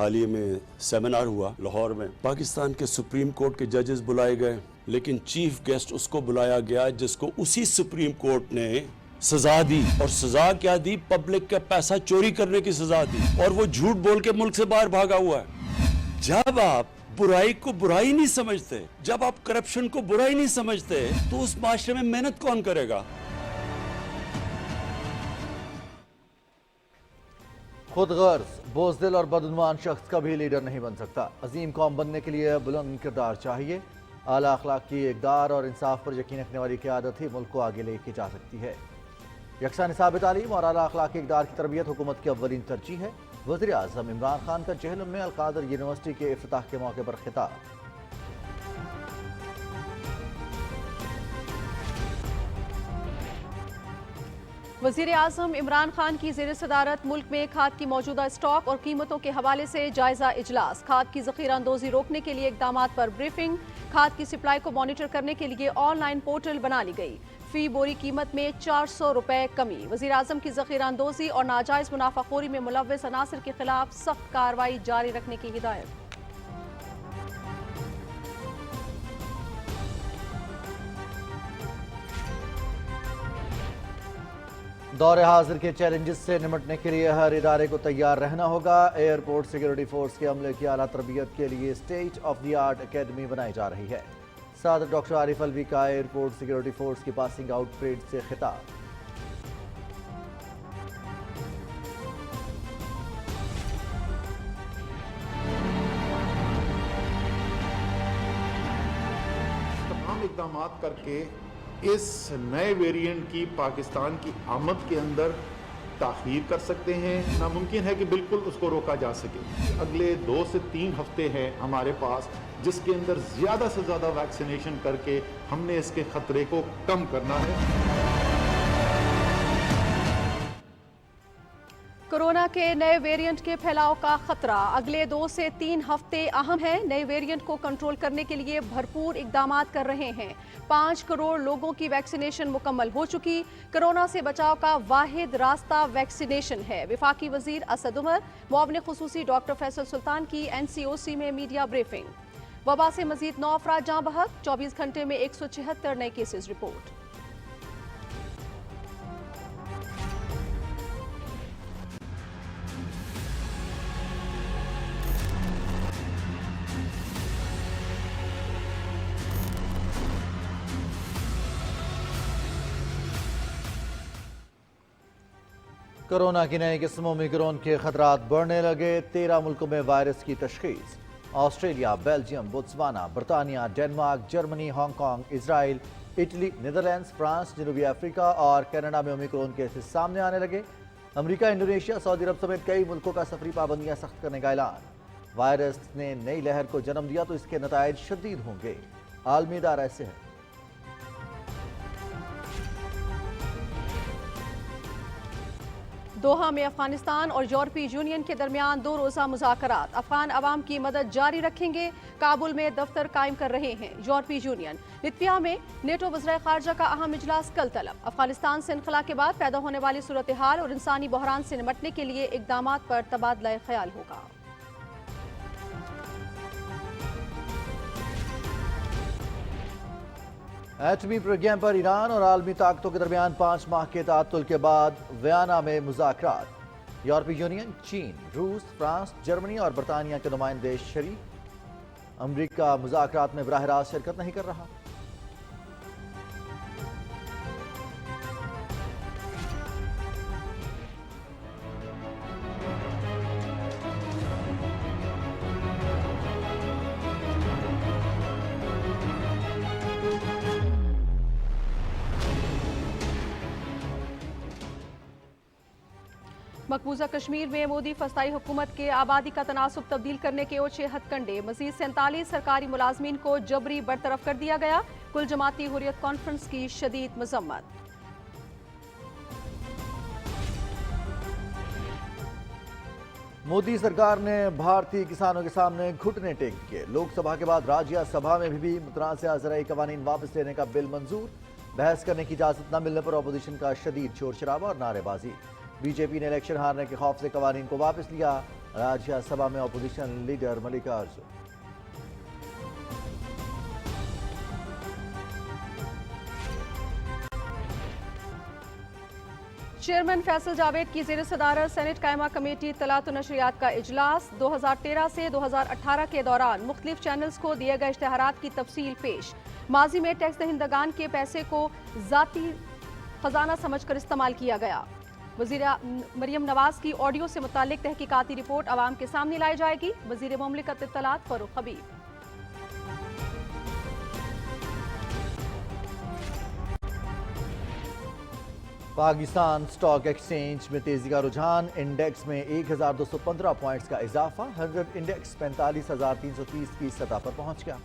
حال ہی میں سیمینار ہوا لاہور میں، پاکستان کے سپریم کورٹ کے ججز بلائے گئے، لیکن چیف گیسٹ اس کو بلایا گیا جس کو اسی سپریم کورٹ نے سزا دی، اور سزا کیا دی؟ پبلک کا پیسہ چوری کرنے کی سزا دی، اور وہ جھوٹ بول کے ملک سے باہر بھاگا ہوا ہے۔ جب آپ برائی کو برائی نہیں سمجھتے، جب آپ کرپشن کو برائی نہیں سمجھتے، تو اس معاشرے میں محنت کون کرے گا؟ خود غرض، بزدل اور بدعنوان شخص کبھی لیڈر نہیں بن سکتا۔ عظیم قوم بننے کے لیے بلند کردار چاہیے۔ اعلیٰ اخلاقی اقدار اور انصاف پر یقین رکھنے والی قیادت ہی ملک کو آگے لے کے جا سکتی ہے۔ یکساں نصاب تعلیم اور اعلیٰ اخلاقی اقدار کی تربیت حکومت کی اولین ترجیح ہے۔ وزیر اعظم عمران خان کا جہلم میں القادر یونیورسٹی کے افتتاح کے موقع پر خطاب۔ وزیر اعظم عمران خان کی زیر صدارت ملک میں کھاد کی موجودہ اسٹاک اور قیمتوں کے حوالے سے جائزہ اجلاس۔ کھاد کی ذخیرہ اندوزی روکنے کے لیے اقدامات پر بریفنگ۔ کھاد کی سپلائی کو مانیٹر کرنے کے لیے آن لائن پورٹل بنا لی گئی۔ فی بوری قیمت میں 400 روپے کمی۔ وزیر اعظم کی ذخیرہ اندوزی اور ناجائز منافع خوری میں ملوث عناصر کے خلاف سخت کارروائی جاری رکھنے کی ہدایت۔ دور حاضر کے چیلنجز سے نمٹنے کے لیے ہر ادارے کو تیار رہنا ہوگا۔ ایئرپورٹ سیکیورٹی فورس کے عملے کی اعلیٰ تربیت کے لیے state of the art academy بنائی جا رہی ہے۔ صدر ڈاکٹر عارف الوی کا ایئرپورٹ سیکیورٹی فورس کی پاسنگ آؤٹ پریڈ سے خطاب۔ تمام اقدامات کر کے اس نئے ویریئنٹ کی پاکستان کی آمد کے اندر تاخیر کر سکتے ہیں۔ ناممکن ہے کہ بالکل اس کو روکا جا سکے۔ اگلے 2 سے 3 ہفتے ہیں ہمارے پاس، جس کے اندر زیادہ سے زیادہ ویکسینیشن کر کے ہم نے اس کے خطرے کو کم کرنا ہے۔ کورونا کے نئے ویریئنٹ کے پھیلاؤ کا خطرہ اگلے 2 سے 3 ہفتے اہم ہے۔ نئے ویریئنٹ کو کنٹرول کرنے کے لیے بھرپور اقدامات کر رہے ہیں۔ 5 کروڑ لوگوں کی ویکسینیشن مکمل ہو چکی۔ کورونا سے بچاؤ کا واحد راستہ ویکسینیشن ہے۔ وفاقی وزیر اسد عمر، معاون خصوصی ڈاکٹر فیصل سلطان کی NCOC میں میڈیا بریفنگ۔ وبا سے مزید 9 افراد جاں بحق، 24 گھنٹے میں 176 نئے کیسز رپورٹ۔ کورونا کی نئی قسم اومیکرون کے خطرات بڑھنے لگے۔ 13 ملکوں میں وائرس کی تشخیص۔ آسٹریلیا، بیلجیم، بوتسوانا، برطانیہ، ڈنمارک، جرمنی، ہانگ کانگ، اسرائیل، اٹلی، نیدرلینڈز، فرانس، جنوبی افریقہ اور کینیڈا میں اومیکرون کیسز سامنے آنے لگے۔ امریکہ، انڈونیشیا، سعودی عرب سمیت کئی ملکوں کا سفری پابندیاں سخت کرنے کا اعلان۔ وائرس نے نئی لہر کو جنم دیا تو اس کے نتائج شدید ہوں گے۔ عالمی ادارہ صحت۔ دوحہ میں افغانستان اور یورپی یونین کے درمیان 2 روزہ مذاکرات۔ افغان عوام کی مدد جاری رکھیں گے۔ کابل میں دفتر قائم کر رہے ہیں یورپی یونین۔ لتویا میں نیٹو وزرائے خارجہ کا اہم اجلاس کل طلب۔ افغانستان سے انخلا کے بعد پیدا ہونے والی صورتحال اور انسانی بحران سے نمٹنے کے لیے اقدامات پر تبادلہ خیال ہوگا۔ ایٹمی پروگرام پر ایران اور عالمی طاقتوں کے درمیان 5 ماہ کے تعطل کے بعد ویانا میں مذاکرات۔ یورپی یونین، چین، روس، فرانس، جرمنی اور برطانیہ کے نمائندے شریک۔ امریکہ مذاکرات میں براہ راست شرکت نہیں کر رہا۔ مقبوضہ کشمیر میں مودی فسطائی حکومت کے آبادی کا تناسب تبدیل کرنے کے اوچھے ہتھ کنڈے۔ مزید 47 سرکاری ملازمین کو جبری برطرف کر دیا گیا۔ کل جماعتی حریت کانفرنس کی شدید مذمت۔ مودی سرکار نے بھارتی کسانوں کے سامنے گھٹنے ٹیک دیے۔ لوک سبھا کے بعد راجیہ سبھا میں بھی متنازعہ زرعی قوانین واپس لینے کا بل منظور۔ بحث کرنے کی اجازت نہ ملنے پر اپوزیشن کا شدید شور شرابہ اور نعرے بازی۔ بی جے پی نے الیکشن ہارنے کے خوف سے قوانین کو واپس لیا۔ राज्य सभा में opposition leader Mallikarjun. Chairman Faisal Javed की ज़ेर सदारत सेनेट कायमा कमेटी तलात व नशरियात का इजलास। 2013 से 2018 के दौरान मुख्तलिफ चैनल्स को दिए गए इश्तहारात की तफसील पेश। माजी में टैक्स दहिंदगान के पैसे को ज़ाती खजाना समझकर इस्तेमाल किया गया। वज़ीर मरियम नवाज की ऑडियो से मुताल्लिक तहकीकाती रिपोर्ट अवाम के सामने लाई जाएगी। वज़ीर मुमलिकत इत्तलात फरूख हबीब। पाकिस्तान स्टॉक एक्सचेंज में तेजी का रुझान, इंडेक्स में 1215 पॉइंट्स का इजाफा। 100 इंडेक्स 45,330 की सतह पर पहुंच गया।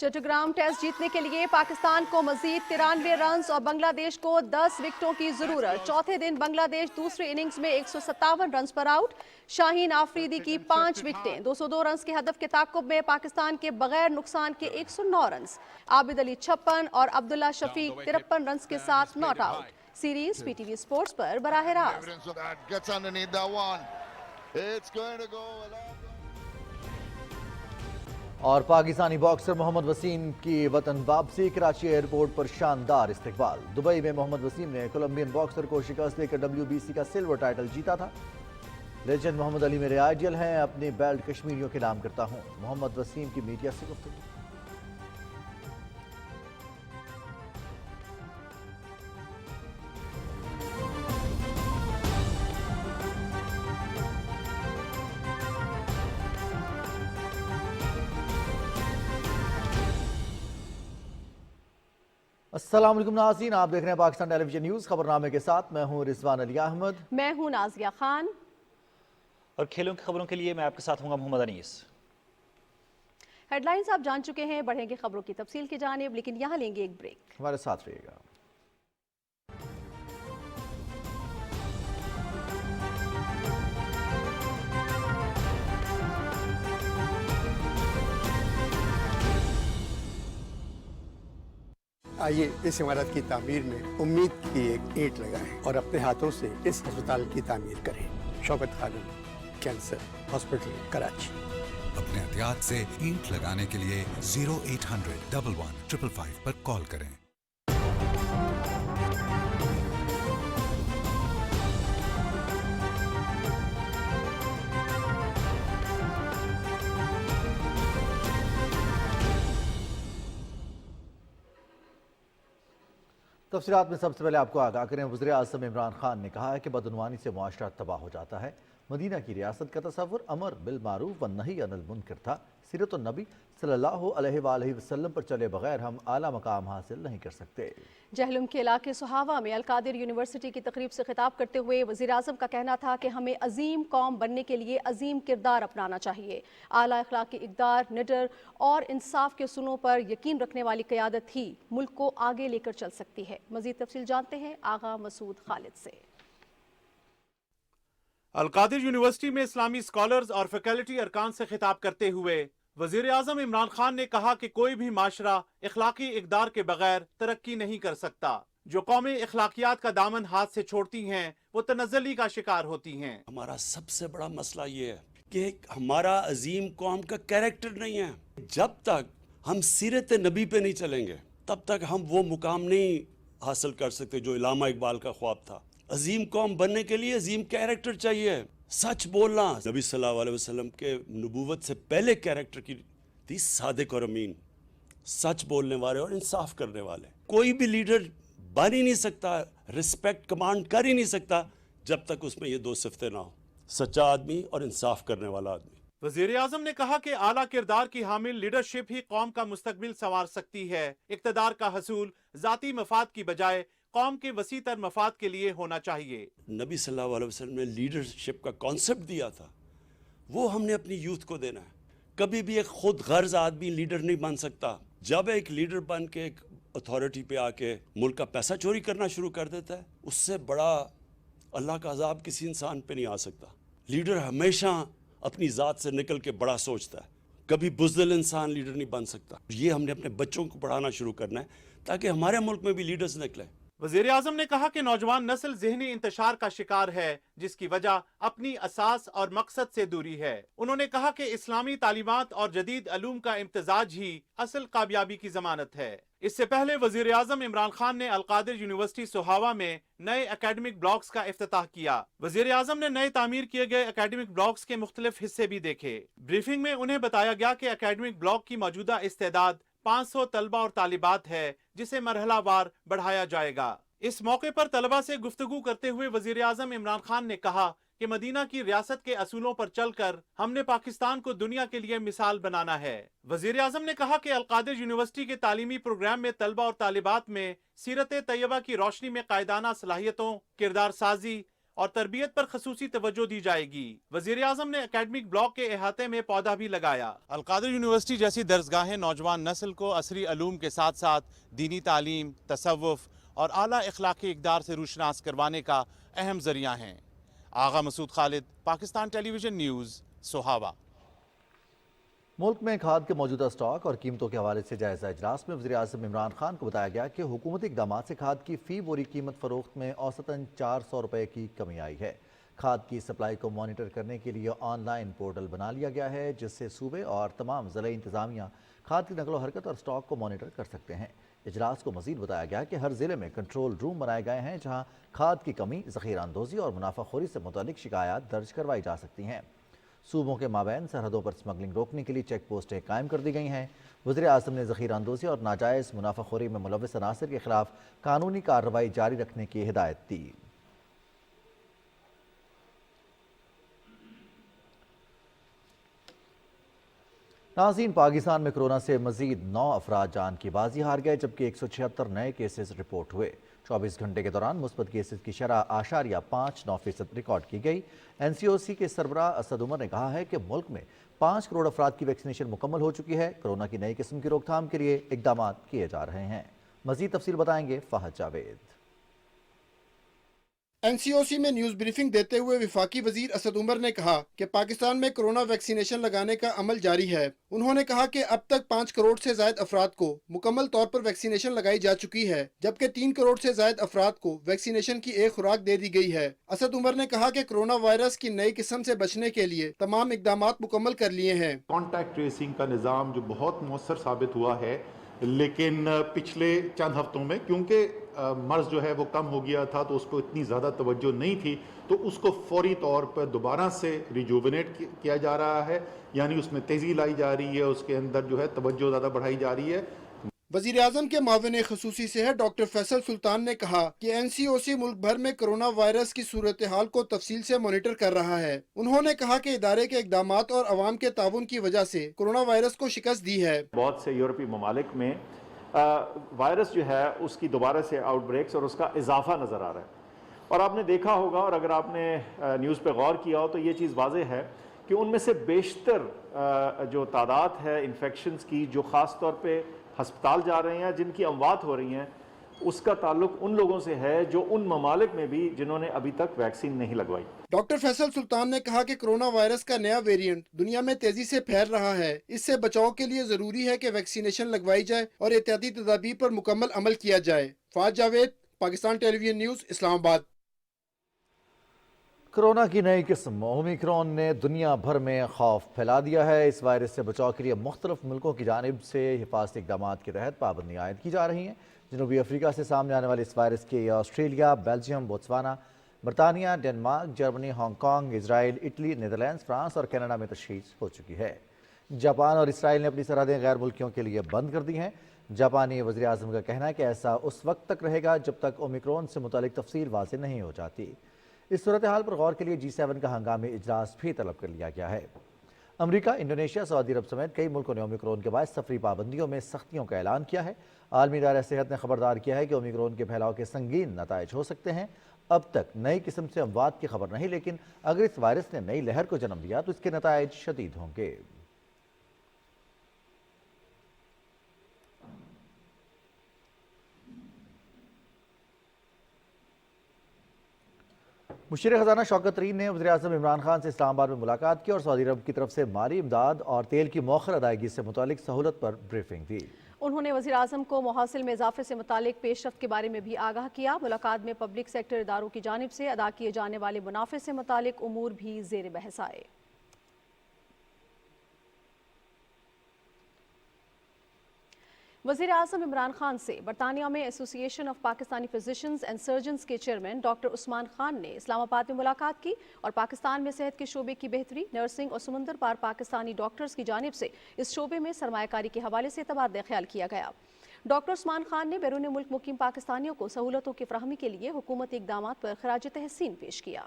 चट्टग्राम टेस्ट जीतने के लिए पाकिस्तान को मजीद 93 रन और बांग्लादेश को 10 विकेटों की जरूरत। चौथे दिन बांग्लादेश दूसरी इनिंग्स में 157 रन पर आउट। शाहीन आफरीदी की 5 विकेटें। 202 रन के हदफ के ताकुब में पाकिस्तान के बगैर नुकसान के 109 रन। आबिद अली 56 और अब्दुल्ला शफीक 53 रन के साथ not out. Series PTV sports पर बराह रास्त। और पाकिस्तानी बॉक्सर मोहम्मद वसीम की वतन वापसी, कराची एयरपोर्ट पर शानदार इस्तकबाल। दुबई में मोहम्मद वसीम ने कोलंबियन बॉक्सर को शिकस्त देकर WBC का सिल्वर टाइटल जीता था। लेजेंड मोहम्मद अली मेरे आइडियल हैं, अपने बेल्ट कश्मीरियों के नाम करता हूं। मोहम्मद वसीम की मीडिया से गुफ्तगू। अस्सलाम वालेकुम नाज़रीन, आप देख रहे हैं पाकिस्तान टेलीविजन न्यूज़। खबरनामे के साथ मैं हूं रिजवान अली अहमद। मैं हूं नाजिया खान। और खेलों की खबरों के लिए मैं आपके साथ हूंगा मोहम्मद अनीस। हेडलाइंस आप जान चुके हैं, बढ़ेंगे खबरों की तफसील की जानिब, लेकिन यहाँ लेंगे एक ब्रेक। हमारे साथ रहिएगा। आइए इस इमारत की तामीर में उम्मीद की एक ईंट लगाएं और अपने हाथों से इस अस्पताल की तामीर करें। Shaukat Khanum cancer hospital, Karachi. अपने एहतियात से ईंट लगाने के लिए 0800 11 555 पर कॉल करें। तफसीलात में सबसे पहले आपको आगाह करें। वज़ीर आज़म इमरान खान ने कहा है कि बदनवानी से मुआशरा तबाह हो जाता है। मदीना की रियासत का तसव्वुर अमर बिल मारूफ व नही अनिल मुनकर था। सीरत नबी सल्लल्लाहु अलैहि वसल्लम पर चले बगैर हम आला मकाम हासिल नहीं कर सकते। जहलम के इलाके सुहावा में अलकादिर यूनिवर्सिटी की तकरीब से खिताब करते हुए वज़ीर आज़म का कहना था कि हमें अजीम कौम बनने के लिए अजीम किरदार अपनाना चाहिए। आला अखलाकी इक़दार, निडर और इंसाफ के सुनों पर यकीन रखने वाली क़यादत ही मुल्क को आगे लेकर चल सकती है। मज़ीद तफसील जानते हैं आगा मसूद खालिद से। अलकादिर यूनिवर्सिटी में इस्लामी स्कॉलर्स और फैकल्टी अरकान से खिताब करते हुए वजीर आजम इमरान खान ने कहा कि कोई भी माशरा इखलाकी इकदार के बगैर तरक्की नहीं कर सकता। जो कौमें इखलाकियात का दामन हाथ से छोड़ती हैं वो तनज़्ज़ुली का शिकार होती हैं। हमारा सबसे बड़ा मसला ये है कि हमारा अजीम कौम का कैरेक्टर नहीं है। जब तक हम सीरत नबी पे नहीं चलेंगे तब तक हम वो मुकाम नहीं हासिल कर सकते जो इलामा इकबाल का ख्वाब था। अजीम कौम बनने के लिए अजीम कैरेक्टर चाहिए। सच बोलना, नबी सल्लल्लाहु अलैहि वसल्लम के नबूवत से पहले कैरेक्टर की थी सादिक और अमीन, सच बोलने वाले और इंसाफ करने वाले। कोई भी लीडर बन ही नहीं सकता, रिस्पेक्ट कमांड कर ही नहीं सकता जब तक उसमें ये दो सिफतें ना हो, सच्चा आदमी और इंसाफ करने वाला आदमी। वजीर आजम ने कहा कि आला किरदार की हामिल लीडरशिप ही कौम का मुस्तकबिल संवार सकती है। इक़्तिदार का हसूल ज़ाती मफाद की बजाय कौम के वसी तर मफाद के लिए होना चाहिए। नबी सल्लल्लाहु अलैहि वसल्लम ने लीडरशिप का कॉन्सेप्ट दिया था, वो हमने अपनी यूथ को देना है। कभी भी एक खुद गर्ज आदमी लीडर नहीं बन सकता। जब एक लीडर बन के एक अथॉरिटी पे आके मुल्क का पैसा चोरी करना शुरू कर देता है, उससे बड़ा अल्लाह का अजाब किसी इंसान पे नहीं आ सकता। लीडर हमेशा अपनी ज़ात से निकल के बड़ा सोचता है, कभी बुज़दिल इंसान लीडर नहीं बन सकता। ये हमने अपने बच्चों को पढ़ाना शुरू करना है ताकि हमारे मुल्क में भी लीडर्स निकले। वजीर आजम ने कहा कि नौजवान नस्ल ज़हनी इंतशार का शिकार है, जिसकी वजह अपनी असास और मकसद से दूरी है। उन्होंने कहा कि इस्लामी तालीमात और जदीद अलूम का इम्तजाज ही असल कामयाबी की जमानत है। इससे पहले वजीर आजम इमरान खान ने अलकादिर यूनिवर्सिटी सोहावा में नए एकेडमिक ब्लॉक्स का इफ्तिताह किया। वजीर आजम ने नए तामीर किए गए एकेडमिक ब्लॉक्स के मुख्तलिफ हिस्से भी देखे। ब्रीफिंग में उन्हें बताया गया कि एकेडमिक ब्लॉक की मौजूदा इस्तेदाद 500 तलबा और तालिबात है, जिसे मरहलावार बढ़ाया जाएगा। इस मौके पर तलबा से गुफ्तगू करते हुए वजीर आजम इमरान खान ने कहा कि मदीना की रियासत के असूलों पर चलकर हमने पाकिस्तान को दुनिया के लिए मिसाल बनाना है। वजीर आजम ने कहा कि अलकादिर यूनिवर्सिटी के तालीमी प्रोग्राम में तलबा और तालिबात में सीरत तैयबा की रोशनी में कायदाना सलाहियतों, किरदार साजी और तरबियत पर खसूसी तवज्जो दी जाएगी। वजीर आजम ने एकेडमिक ब्लॉक के अहाते में पौधा भी लगाया। अलकादिर यूनिवर्सिटी जैसी दरसगाहें नौजवान नस्ल को असरी अलूम के साथ साथ दीनी तालीम, तसव्वुफ और आला इखलाकी इक़दार से रूशनास करवाने का अहम जरिया हैं। आगा मसूद खालिद, पाकिस्तान टेलीविजन न्यूज़, सोहावा। मुल्क में खाद के मौजूदा स्टॉक और कीमतों के हवाले से जायजा इजलास में वज़ीर आज़म इमरान खान को बताया गया कि हुकूमती इक़दामात से खाद की फ़ी बोरी कीमत फ़रोख्त में औसतन 400 रुपये की कमी आई है। खाद की सप्लाई को मॉनिटर करने के लिए ऑनलाइन पोर्टल बना लिया गया है, जिससे सूबे और तमाम ज़िले इंतज़ामिया खाद की नकलो हरकत और स्टॉक को मॉनिटर कर सकते हैं। इजलास को मज़ीद बताया गया कि हर ज़िले में कंट्रोल रूम बनाए गए हैं, जहाँ खाद की कमी, ज़ख़ीरा अंदोज़ी और मुनाफाखोरी से मुतालिक शिकायत दर्ज करवाई जा सकती हैं। सूबों के माबैन सरहदों पर स्मगलिंग रोकने के लिए चेक पोस्टें कायम कर दी गई हैं। वज़ीर आज़म ने ज़ख़ीरा अंदोज़ी और नाजायज़ मुनाफाखोरी में मुलव्वस अनासर के खिलाफ कानूनी कार्रवाई जारी रखने की हिदायत दी। नाज़रीन, पाकिस्तान में कोरोना से मजीद 9 अफराद जान की बाजी हार गए, जबकि 176 नए केसेस रिपोर्ट हुए। 24 घंटे के दौरान मुस्बत केसेस की शरह 8.59% रिकॉर्ड की गई। NCOC के सरबराह असद उमर ने कहा है कि मुल्क में 5 करोड़ अफराद की वैक्सीनेशन मुकम्मल हो चुकी है। कोरोना की नई किस्म की रोकथाम के लिए इकदाम किए जा रहे हैं। मजीद तफसील बताएंगे फ़हद जावेद। NCOC में न्यूज़ ब्रीफिंग देते हुए वफाकी वजीर असद उमर ने कहा कि पाकिस्तान में कोरोना वैक्सीनेशन लगाने का अमल जारी है। उन्होंने कहा कि अब तक 5 करोड़ से ज्यादा अफराद को मुकम्मल तौर पर वैक्सीनेशन लगाई जा चुकी है, जबकि 3 करोड़ से ज्यादा अफराद को वैक्सीनेशन की एक खुराक दे दी गई है। असद उमर ने कहा कि कोरोना वायरस की नई किस्म से बचने के लिए तमाम इकदामात मुकम्मल कर लिए हैं। कॉन्टैक्ट ट्रेसिंग का निज़ाम जो बहुत मौसर साबित हुआ है, लेकिन पिछले चंद हफ्तों में क्योंकि मर्ज जो है वो कम हो गया था, तो उसको इतनी ज़्यादा तवज्जो नहीं थी, तो उसको फौरी तौर पर दोबारा से रिजुविनेट किया जा रहा है, यानी उसमें तेज़ी लाई जा रही है, उसके अंदर जो है तवज्जो ज़्यादा बढ़ाई जा रही है। वज़ीर आज़म के माविन खसूसी सेहत डॉक्टर फैसल सुल्तान ने कहा कि NCOC मुल्क भर में कोरोना वायरस की सूरत हाल को तफसील से मॉनिटर कर रहा है। उन्होंने कहा कि इदारे के इक़दामात और अवाम के ताउन की वजह से कोरोना वायरस को शिकस्त दी है। बहुत से यूरोपीय ममालिक में वायरस जो है उसकी दोबारा से आउटब्रेक्स और उसका इजाफा नज़र आ रहा है, और आपने देखा होगा और अगर आपने न्यूज़ पे गौर किया हो तो ये चीज़ वाज़ेह है कि उनमें से बेशतर जो तादाद है इन्फेक्शंस की, जो ख़ास तौर पे हस्पताल जा रहे हैं, जिनकी अमवात हो रही हैं, उसका ताल्लुक उन लोगों से है जो उन ममालिक में भी जिन्होंने अभी तक वैक्सीन नहीं लगवाई। डॉक्टर फैसल सुल्तान ने कहा कि कोरोना वायरस का नया वेरिएंट दुनिया में तेजी से फैल रहा है। इससे बचाव के लिए जरूरी है कि वैक्सीनेशन लगवाई जाए और एहतियाती तदाबीर पर मुकम्मल अमल किया जाए। Fahd Javed, Pakistan television news, Islamabad. Corona की नई किस्म ओमिक्रॉन ने दुनिया भर में खौफ फैला दिया है। इस वायरस से बचाव के लिए मुख्तलिफ मुल्कों की जानिब से हिफाजती इक़दाम के तहत पाबंदी आयद की जा रही हैं। जनूबी अफ्रीका से सामने आने वाले इस वायरस के ऑस्ट्रेलिया, बेल्जियम, बोत्सवाना, बरतानिया, Denmark, Germany, Hong Kong, Israel, Italy, Netherlands, France और कनाडा में तशख़ीस हो चुकी है। जापान और इसराइल ने अपनी सरहदें गैर मुल्कियों के लिए बंद कर दी हैं। जापानी वज़ीर आज़म का कहना है कि ऐसा उस वक्त तक रहेगा जब तक ओमिक्रॉन से मुतालिक तफसील वाज़ेह नहीं हो जाती। इस सूरत हाल पर गौर के लिए G7 का हंगामी इजलास भी तलब कर लिया गया है। अमरीका, इंडोनेशिया, सऊदी अरब समेत कई मुल्कों ने ओमिक्रॉन के बाद सफरी पाबंदियों में सख्तियों का ऐलान किया है। आलमी इदारा सेहत ने खबरदार किया है कि ओमिक्रॉन के फैलाव के संगीन नताइज हो सकते हैं। अब तक नई किस्म से अमवात की खबर नहीं, लेकिन अगर इस वायरस ने नई लहर को जन्म दिया तो इसके नताइज शदीद होंगे। मुशीर ख़ज़ाना शौकत तरीन ने वज़ीर आज़म इमरान खान से इस्लामाबाद में मुलाकात की और सऊदी अरब की तरफ से माली इमदाद और तेल की मौखर अदायगी से मुतालिक सहूलत पर ब्रीफिंग दी। انہوں نے وزیر اعظم کو محاصل میں اضافے سے متعلق پیش رفت کے بارے میں بھی آگاہ کیا۔ ملاقات میں پبلک سیکٹر اداروں کی جانب سے ادا کیے جانے والے منافع سے متعلق امور بھی زیر بحث آئے۔ وزیر اعظم عمران خان سے برطانیہ میں ایسوسی ایشن of Pakistani physicians and surgeons کے چیئرمین ڈاکٹر عثمان خان نے اسلام آباد میں ملاقات کی اور پاکستان میں صحت کے شعبے کی بہتری، نرسنگ اور سمندر پار پاکستانی ڈاکٹرز کی جانب سے اس شعبے میں سرمایہ کاری کے حوالے سے تبادلہ خیال کیا گیا۔ ڈاکٹر عثمان خان نے بیرون ملک مقیم پاکستانیوں کو سہولتوں کی فراہمی کے لیے حکومتی اقدامات پر خراج تحسین پیش کیا۔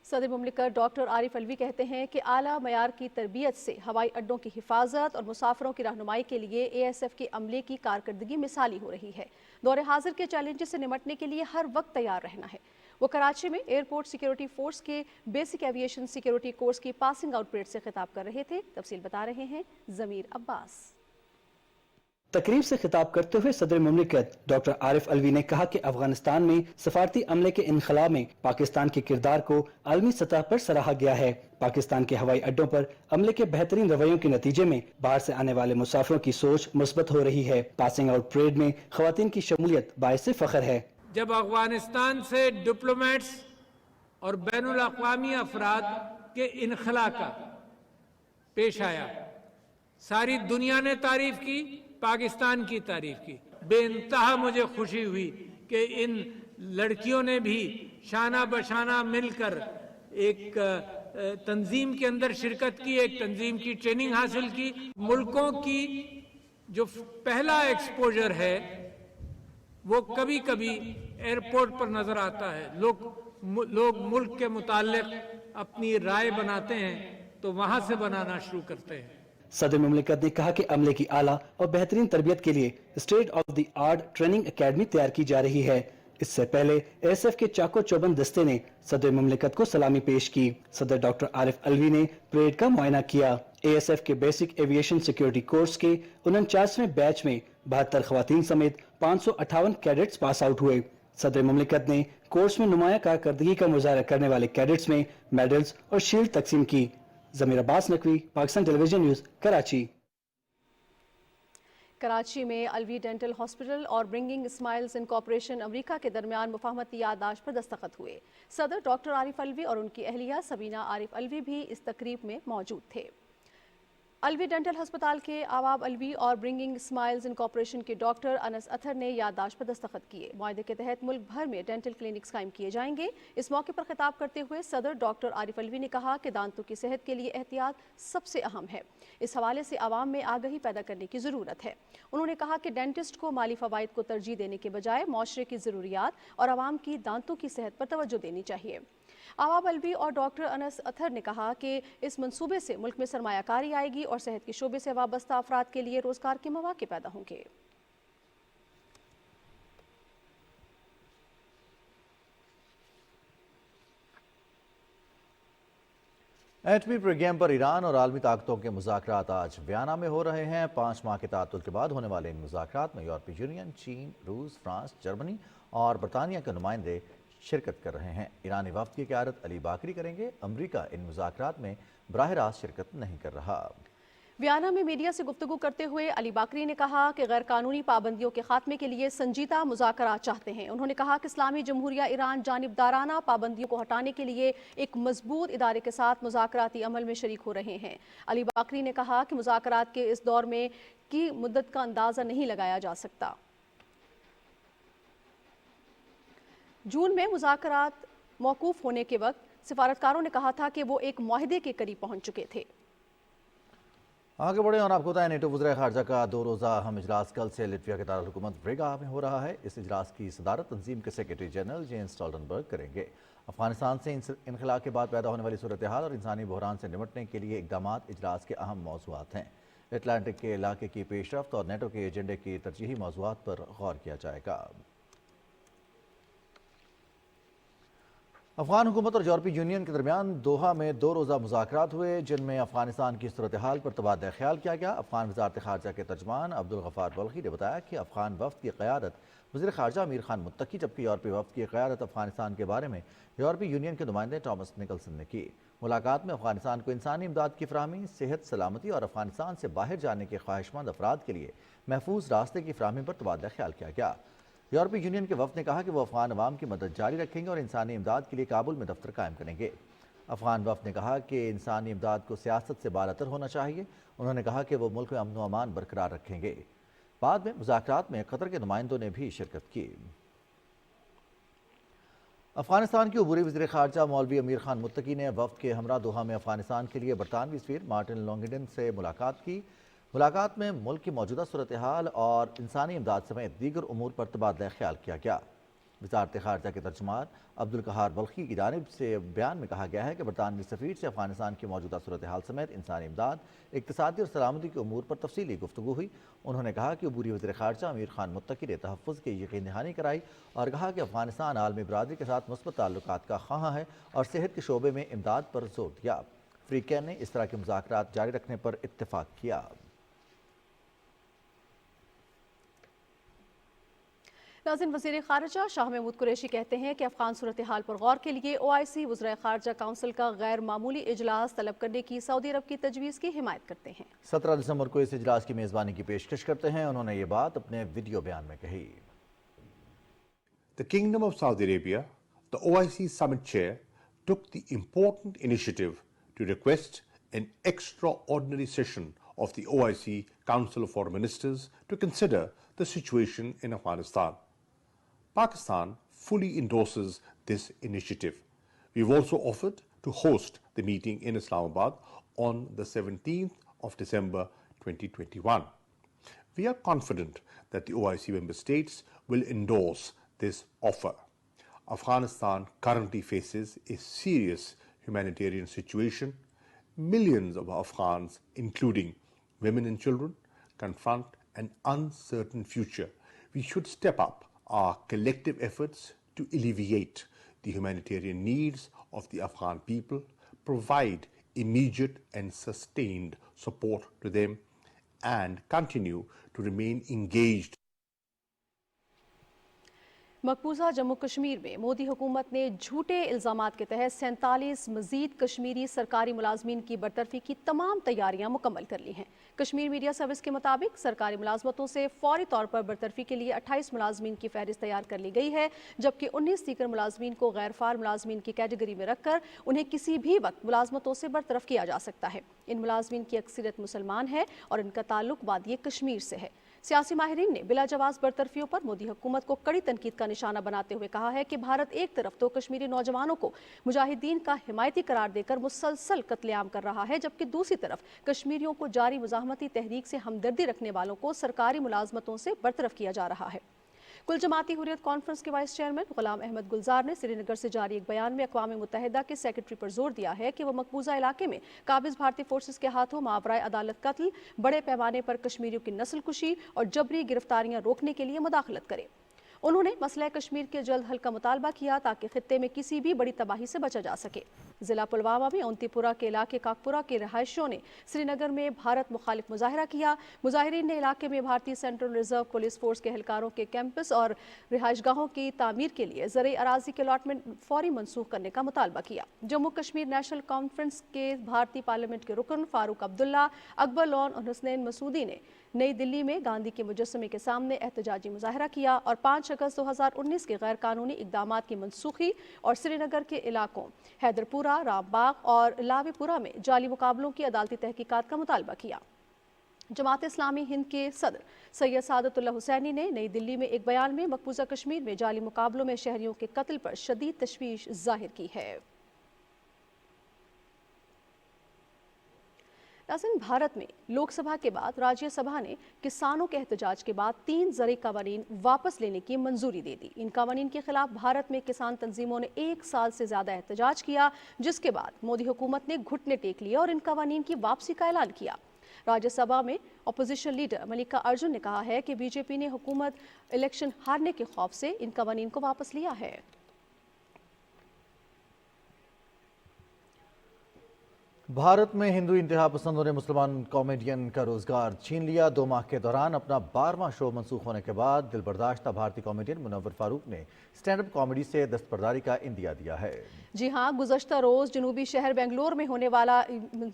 صدر مملکت ڈاکٹر عارف الوی کہتے ہیں کہ اعلیٰ معیار کی تربیت سے ہوائی اڈوں کی حفاظت اور مسافروں کی رہنمائی کے لیے ASF کے عملے کی کارکردگی مثالی ہو رہی ہے۔ دور حاضر کے چیلنجز سے نمٹنے کے لیے ہر وقت تیار رہنا ہے۔ وہ کراچی میں ایئرپورٹ سیکیورٹی فورس کے بیسک ایویشن سیکیورٹی کورس کی پاسنگ آؤٹ پریڈ سے خطاب کر رہے تھے۔ تفصیل بتا رہے ہیں ضمیر عباس۔ تقریب سے خطاب کرتے ہوئے صدر مملکت ڈاکٹر عارف الوی نے کہا کہ افغانستان میں سفارتی عملے کے انخلا میں پاکستان کے کردار کو عالمی سطح پر سراہا گیا ہے۔ پاکستان کے ہوائی اڈوں پر عملے کے بہترین رویوں کے نتیجے میں باہر سے آنے والے مسافروں کی سوچ مثبت ہو رہی ہے۔ پاسنگ آؤٹ پریڈ میں خواتین کی شمولیت باعث فخر ہے۔ جب افغانستان سے ڈپلومیٹس اور بین الاقوامی افراد کے انخلا کا پیش آیا، ساری دنیا نے تعریف کی، پاکستان کی تعریف کی۔ بے انتہا مجھے خوشی ہوئی کہ ان لڑکیوں نے بھی شانہ بشانہ مل کر ایک تنظیم کے اندر شرکت کی، ایک تنظیم کی ٹریننگ حاصل کی۔ ملکوں کی جو پہلا ایکسپوجر ہے وہ کبھی کبھی ایئرپورٹ پر نظر آتا ہے۔ لوگ ملک کے متعلق اپنی رائے بناتے ہیں تو وہاں سے بنانا شروع کرتے ہیں۔ صدر مملکت نے کہا کہ عملے کی اعلیٰ اور بہترین تربیت کے لیے state of the art training academy تیار کی جا رہی ہے۔ اس سے پہلے ASF کے چاکو چوبند دستے نے صدر مملکت کو سلامی پیش کی۔ صدر ڈاکٹر عارف الوی نے پریڈ کا معائنہ کیا۔ ASF کے بیسک ایویشن سیکیورٹی کورس کے 49ویں بیچ میں 72 خواتین سمیت 558 کیڈٹس پاس آؤٹ ہوئے۔ صدر مملکت نے کورس میں نمایاں کارکردگی کا مظاہرہ کرنے والے کیڈٹس میں میڈلز اور شیلڈ تقسیم کی۔ ضمیر عباس نقوی، پاکستان ٹیلی ویژن نیوز، کراچی۔ کراچی میں الوی ڈینٹل ہاسپٹل اور برنگنگ اسمائلز انکارپوریشن امریکہ کے درمیان مفاہمتی یادداشت پر دستخط ہوئے۔ صدر ڈاکٹر عارف الوی اور ان کی اہلیہ سبینہ عارف الوی بھی اس تقریب میں موجود تھے۔ الوی ڈینٹل ہسپتال کے عواب الوی اور برنگنگ اسمائلز انکارپوریشن کے ڈاکٹر انس اطہر نے یادداشت پر دستخط کیے۔ معاہدے کے تحت ملک بھر میں ڈینٹل کلینکس قائم کیے جائیں گے۔ اس موقع پر خطاب کرتے ہوئے صدر ڈاکٹر عارف الوی نے کہا کہ دانتوں کی صحت کے لیے احتیاط سب سے اہم ہے۔ اس حوالے سے عوام میں آگہی پیدا کرنے کی ضرورت ہے۔ انہوں نے کہا کہ ڈینٹسٹ کو مالی فوائد کو ترجیح دینے کے بجائے معاشرے کی ضروریات اور عوام کی دانتوں کی صحت پر توجہ دینی چاہیے۔ عواب الوی اور ڈاکٹر انس اطہر نے کہا کہ اس منصوبے سے ملک میں سرمایہ کاری آئے گی اور صحت کے شعبے سے وابستہ افراد کے لیے روزگار کے مواقع پیدا ہوں گے۔ ایٹمی پروگرام پر ایران اور عالمی طاقتوں کے مذاکرات آج ویانا میں ہو رہے ہیں۔ 5 ماہ کے تعطل کے بعد ہونے والے ان مذاکرات میں یورپی یونین، چین، روس، فرانس، جرمنی اور برطانیہ کے نمائندے شرکت کر رہے ہیں۔ ایرانی وفد کی قیادت علی باکری کریں گے۔ امریکہ ان مذاکرات میں براہ راست شرکت نہیں کر رہا۔ ویانا میں میڈیا سے گفتگو کرتے ہوئے علی باکری نے کہا کہ غیر قانونی پابندیوں کے خاتمے کے لیے سنجیدہ مذاکرات چاہتے ہیں۔ انہوں نے کہا کہ اسلامی جمہوریہ ایران جانبدارانہ پابندیوں کو ہٹانے کے لیے ایک مضبوط ادارے کے ساتھ مذاکراتی عمل میں شریک ہو رہے ہیں۔ علی باکری نے کہا کہ مذاکرات کے اس دور میں کی مدت کا اندازہ نہیں لگایا جا سکتا۔ جون میں مذاکرات موقوف ہونے کے وقت سفارتکاروں نے کہا تھا کہ وہ ایک معاہدے کے قریب پہنچ چکے تھے۔ آگے بڑھیں اور آپ کو بتائیں نیٹو وزراء خارجہ کا 2 روزہ اہم اجلاس کل سے لٹویا کے دارالحکومت ریگا میں ہو رہا ہے۔ اس اجلاس کی صدارت تنظیم کے سیکریٹری جنرل جینس اسٹولٹنبرگ کریں گے۔ افغانستان سے انخلا کے بعد پیدا ہونے والی صورتحال اور انسانی بحران سے نمٹنے کے لیے اقدامات اجلاس کے اہم موضوعات ہیں۔ اٹلانٹک کے علاقے کی پیش رفت اور نیٹو کے ایجنڈے کی ترجیحی موضوعات پر غور کیا جائے گا۔ افغان حکومت اور یورپی یونین کے درمیان دوحہ میں 2 روزہ مذاکرات ہوئے، جن میں افغانستان کی صورتحال پر تبادلہ خیال کیا گیا۔ افغان وزارت خارجہ کے ترجمان عبدالغفار بلخی نے بتایا کہ افغان وفد کی قیادت وزیر خارجہ امیر خان متقی، جبکہ یورپی وفد کی قیادت افغانستان کے بارے میں یورپی یونین کے نمائندے ٹامس نکلسن نے کی۔ ملاقات میں افغانستان کو انسانی امداد کی فراہمی، صحت، سلامتی اور افغانستان سے باہر جانے کے خواہش مند افراد کے لیے محفوظ راستے کی فراہمی پر تبادلہ خیال کیا گیا۔ یورپی یونین کے وفد نے کہا کہ وہ افغان عوام کی مدد جاری رکھیں گے اور انسانی امداد کے لیے کابل میں دفتر قائم کریں گے۔ افغان وفد نے کہا کہ انسانی امداد کو سیاست سے بالاتر ہونا چاہیے۔ انہوں نے کہا کہ وہ ملک میں امن و امان برقرار رکھیں گے۔ بعد میں مذاکرات میں قطر کے نمائندوں نے بھی شرکت کی۔ افغانستان کے عبوری وزیر خارجہ مولوی امیر خان متقی نے وفد کے ہمراہ دوحہ میں افغانستان کے لیے برطانوی سفیر مارٹن لانگڈن سے ملاقات کی۔ ملاقات میں ملک کی موجودہ صورتحال اور انسانی امداد سمیت دیگر امور پر تبادلہ خیال کیا گیا۔ وزارت خارجہ کے ترجمان عبدالقہار بلخی کی جانب سے بیان میں کہا گیا ہے کہ برطانوی سفیر سے افغانستان کی موجودہ صورتحال سمیت انسانی امداد، اقتصادی اور سلامتی کے امور پر تفصیلی گفتگو ہوئی۔ انہوں نے کہا کہ عبوری وزیر خارجہ امیر خان متقی نے تحفظ کی یقین دہانی کرائی اور کہا کہ افغانستان عالمی برادری کے ساتھ مثبت تعلقات کا خواہاں ہے اور صحت کے شعبے میں امداد پر زور دیا۔ فریقین نے اس طرح کے مذاکرات جاری رکھنے پر اتفاق کیا۔ ناظرین، وزیر خارجہ شاہ محمود قریشی کہتے ہیں کہ افغان صورتحال پر غور کے لیے OIC وزرائے خارجہ کونسل کا غیر معمولی اجلاس طلب کرنے کی سعودی عرب کی تجویز کی حمایت کرتے ہیں۔ 17 دسمبر کو اس اجلاس کی میزبانی کی پیشکش کرتے ہیں۔ انہوں نے یہ بات اپنے ویڈیو بیان میں کہی۔ The Kingdom of Saudi Arabia, the OIC Summit Chair, took the important initiative to request an extraordinary session of the OIC Council of Foreign Ministers to consider the situation in Afghanistan. Pakistan fully endorses this initiative. We've also offered to host the meeting in Islamabad on the 17th of December 2021. We are confident that the OIC member states will endorse this offer. Afghanistan currently faces a serious humanitarian situation. Millions of Afghans, including women and children, confront an uncertain future. We should step up our collective efforts to alleviate the humanitarian needs of the Afghan people, provide immediate and sustained support to them, and continue to remain engaged. مقبوضہ جموں کشمیر میں مودی حکومت نے جھوٹے الزامات کے تحت 47 مزید کشمیری سرکاری ملازمین کی برطرفی کی تمام تیاریاں مکمل کر لی ہیں۔ کشمیر میڈیا سروس کے مطابق سرکاری ملازمتوں سے فوری طور پر برطرفی کے لیے 28 ملازمین کی فہرست تیار کر لی گئی ہے، جبکہ 19 دیگر ملازمین کو غیر فعال ملازمین کی کیٹیگری میں رکھ کر انہیں کسی بھی وقت ملازمتوں سے برطرف کیا جا سکتا ہے۔ ان ملازمین کی اکثریت مسلمان ہے اور ان کا تعلق وادی کشمیر سے ہے۔ سیاسی ماہرین نے بلا جواز برطرفیوں پر مودی حکومت کو کڑی تنقید کا نشانہ بناتے ہوئے کہا ہے کہ بھارت ایک طرف تو کشمیری نوجوانوں کو مجاہدین کا حمایتی قرار دے کر مسلسل قتل عام کر رہا ہے، جبکہ دوسری طرف کشمیریوں کو جاری مزاحمتی تحریک سے ہمدردی رکھنے والوں کو سرکاری ملازمتوں سے برطرف کیا جا رہا ہے۔ کل جماعتی حریت کانفرنس کے وائس چیئرمین غلام احمد گلزار نے سری نگر سے جاری ایک بیان میں اقوام متحدہ کے سیکرٹری پر زور دیا ہے کہ وہ مقبوضہ علاقے میں قابض بھارتی فورسز کے ہاتھوں ماورائے عدالت قتل، بڑے پیمانے پر کشمیریوں کی نسل کشی اور جبری گرفتاریاں روکنے کے لیے مداخلت کرے۔ انہوں نے مسئلہ کشمیر کے جلد حل کا مطالبہ کیا تاکہ خطے میں کسی بھی بڑی تباہی سے بچا جا سکے۔ ضلع پلوامہ میں اونتی پورہ کے علاقے کاکپورہ کے رہائشیوں نے سری نگر میں بھارت مخالف مظاہرہ کیا۔ مظاہرین نے علاقے میں بھارتی سینٹرل ریزرو پولیس فورس کے اہلکاروں کے کیمپس اور رہائش گاہوں کی تعمیر کے لیے زرعی اراضی کے الاٹمنٹ فوری منسوخ کرنے کا مطالبہ کیا۔ جموں کشمیر نیشنل کانفرنس کے بھارتی پارلیمنٹ کے رکن فاروق عبداللہ، اکبر لون اور حسنین مسعودی نے نئی دلی میں گاندھی کے مجسمے کے سامنے احتجاجی مظاہرہ کیا اور 5 اگست 2019 کے غیر قانونی اقدامات کی منسوخی اور سری نگر کے علاقوں حیدر پورہ، رام باغ اور لاوی پورہ میں جعلی مقابلوں کی عدالتی تحقیقات کا مطالبہ کیا۔ جماعت اسلامی ہند کے صدر سید سعادت اللہ حسینی نے نئی دلی میں ایک بیان میں مقبوضہ کشمیر میں جعلی مقابلوں میں شہریوں کے قتل پر شدید تشویش ظاہر کی ہے۔ ناظرین، بھارت میں لوک سبھا کے بعد راجیہ سبھا نے کسانوں کے احتجاج کے بعد 3 زرعی قوانین واپس لینے کی منظوری دے دی۔ ان قوانین کے خلاف بھارت میں کسان تنظیموں نے 1 سال سے زیادہ احتجاج کیا، جس کے بعد مودی حکومت نے گھٹنے ٹیک لیا اور ان قوانین کی واپسی کا اعلان کیا۔ راجیہ سبھا میں اپوزیشن لیڈر ملیکا ارجن نے کہا ہے کہ بی جے پی نے حکومت الیکشن ہارنے کے خوف سے ان قوانین کو واپس لیا ہے۔ भारत में हिंदू इंतहा पसंदों ने मुसलमान कॉमेडियन का रोजगार छीन लिया। 2 माह के दौरान अपना 12वां शो मंसूख होने के बाद दिलबर्दाश्ता भारतीय कॉमेडियन मुनव्वर फारूक ने स्टैंड अप कॉमेडी से दस्तबरदारी का इंदिया दिया है। जी हां, गुज़श्ता रोज जनूबी शहर बेंगलोर में होने वाला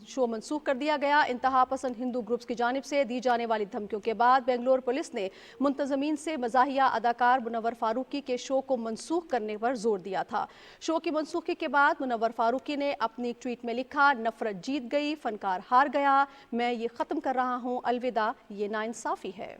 शो मंसूख कर दिया गया। इंतहा पसंद हिंदू ग्रुप्स की जानिब से दी जाने वाली धमकियों के बाद बेंगलोर पुलिस ने मुंतजमीन से मज़ाहिया अदाकार मुनव्वर फारूकी के शो को मंसूख करने पर जोर दिया था। शो की मंसूखी के बाद मुनव्वर फारूकी ने अपनी ट्वीट में लिखा, नफरत जीत गई, फनकार हार गया, मैं ये ख़त्म कर रहा हूँ, अलविदा, ये नाइंसाफ़ी है।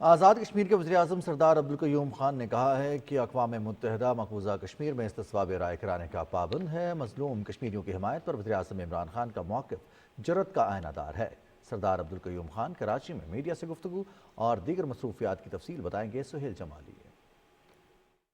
आज़ाद कश्मीर के वज़ीर-ए-आज़म सरदार अब्दुल क़य्यूम खान ने कहा है कि अक़वाम मुत्तहिदा मक़बूज़ा कश्मीर में इस्तिस्वाब राय कराने का पाबंद है। मज़लूम कश्मीरियों की हिमायत पर वज़ीर-ए-आज़म इमरान खान का मौक़िफ़ जुर्रत का आयनादार है। सरदार अब्दुल क़य्यूम खान कराची में मीडिया से गुफ्तगू और दीगर मसरूफियात की तफसील बताएंगे सुहेल जमाली।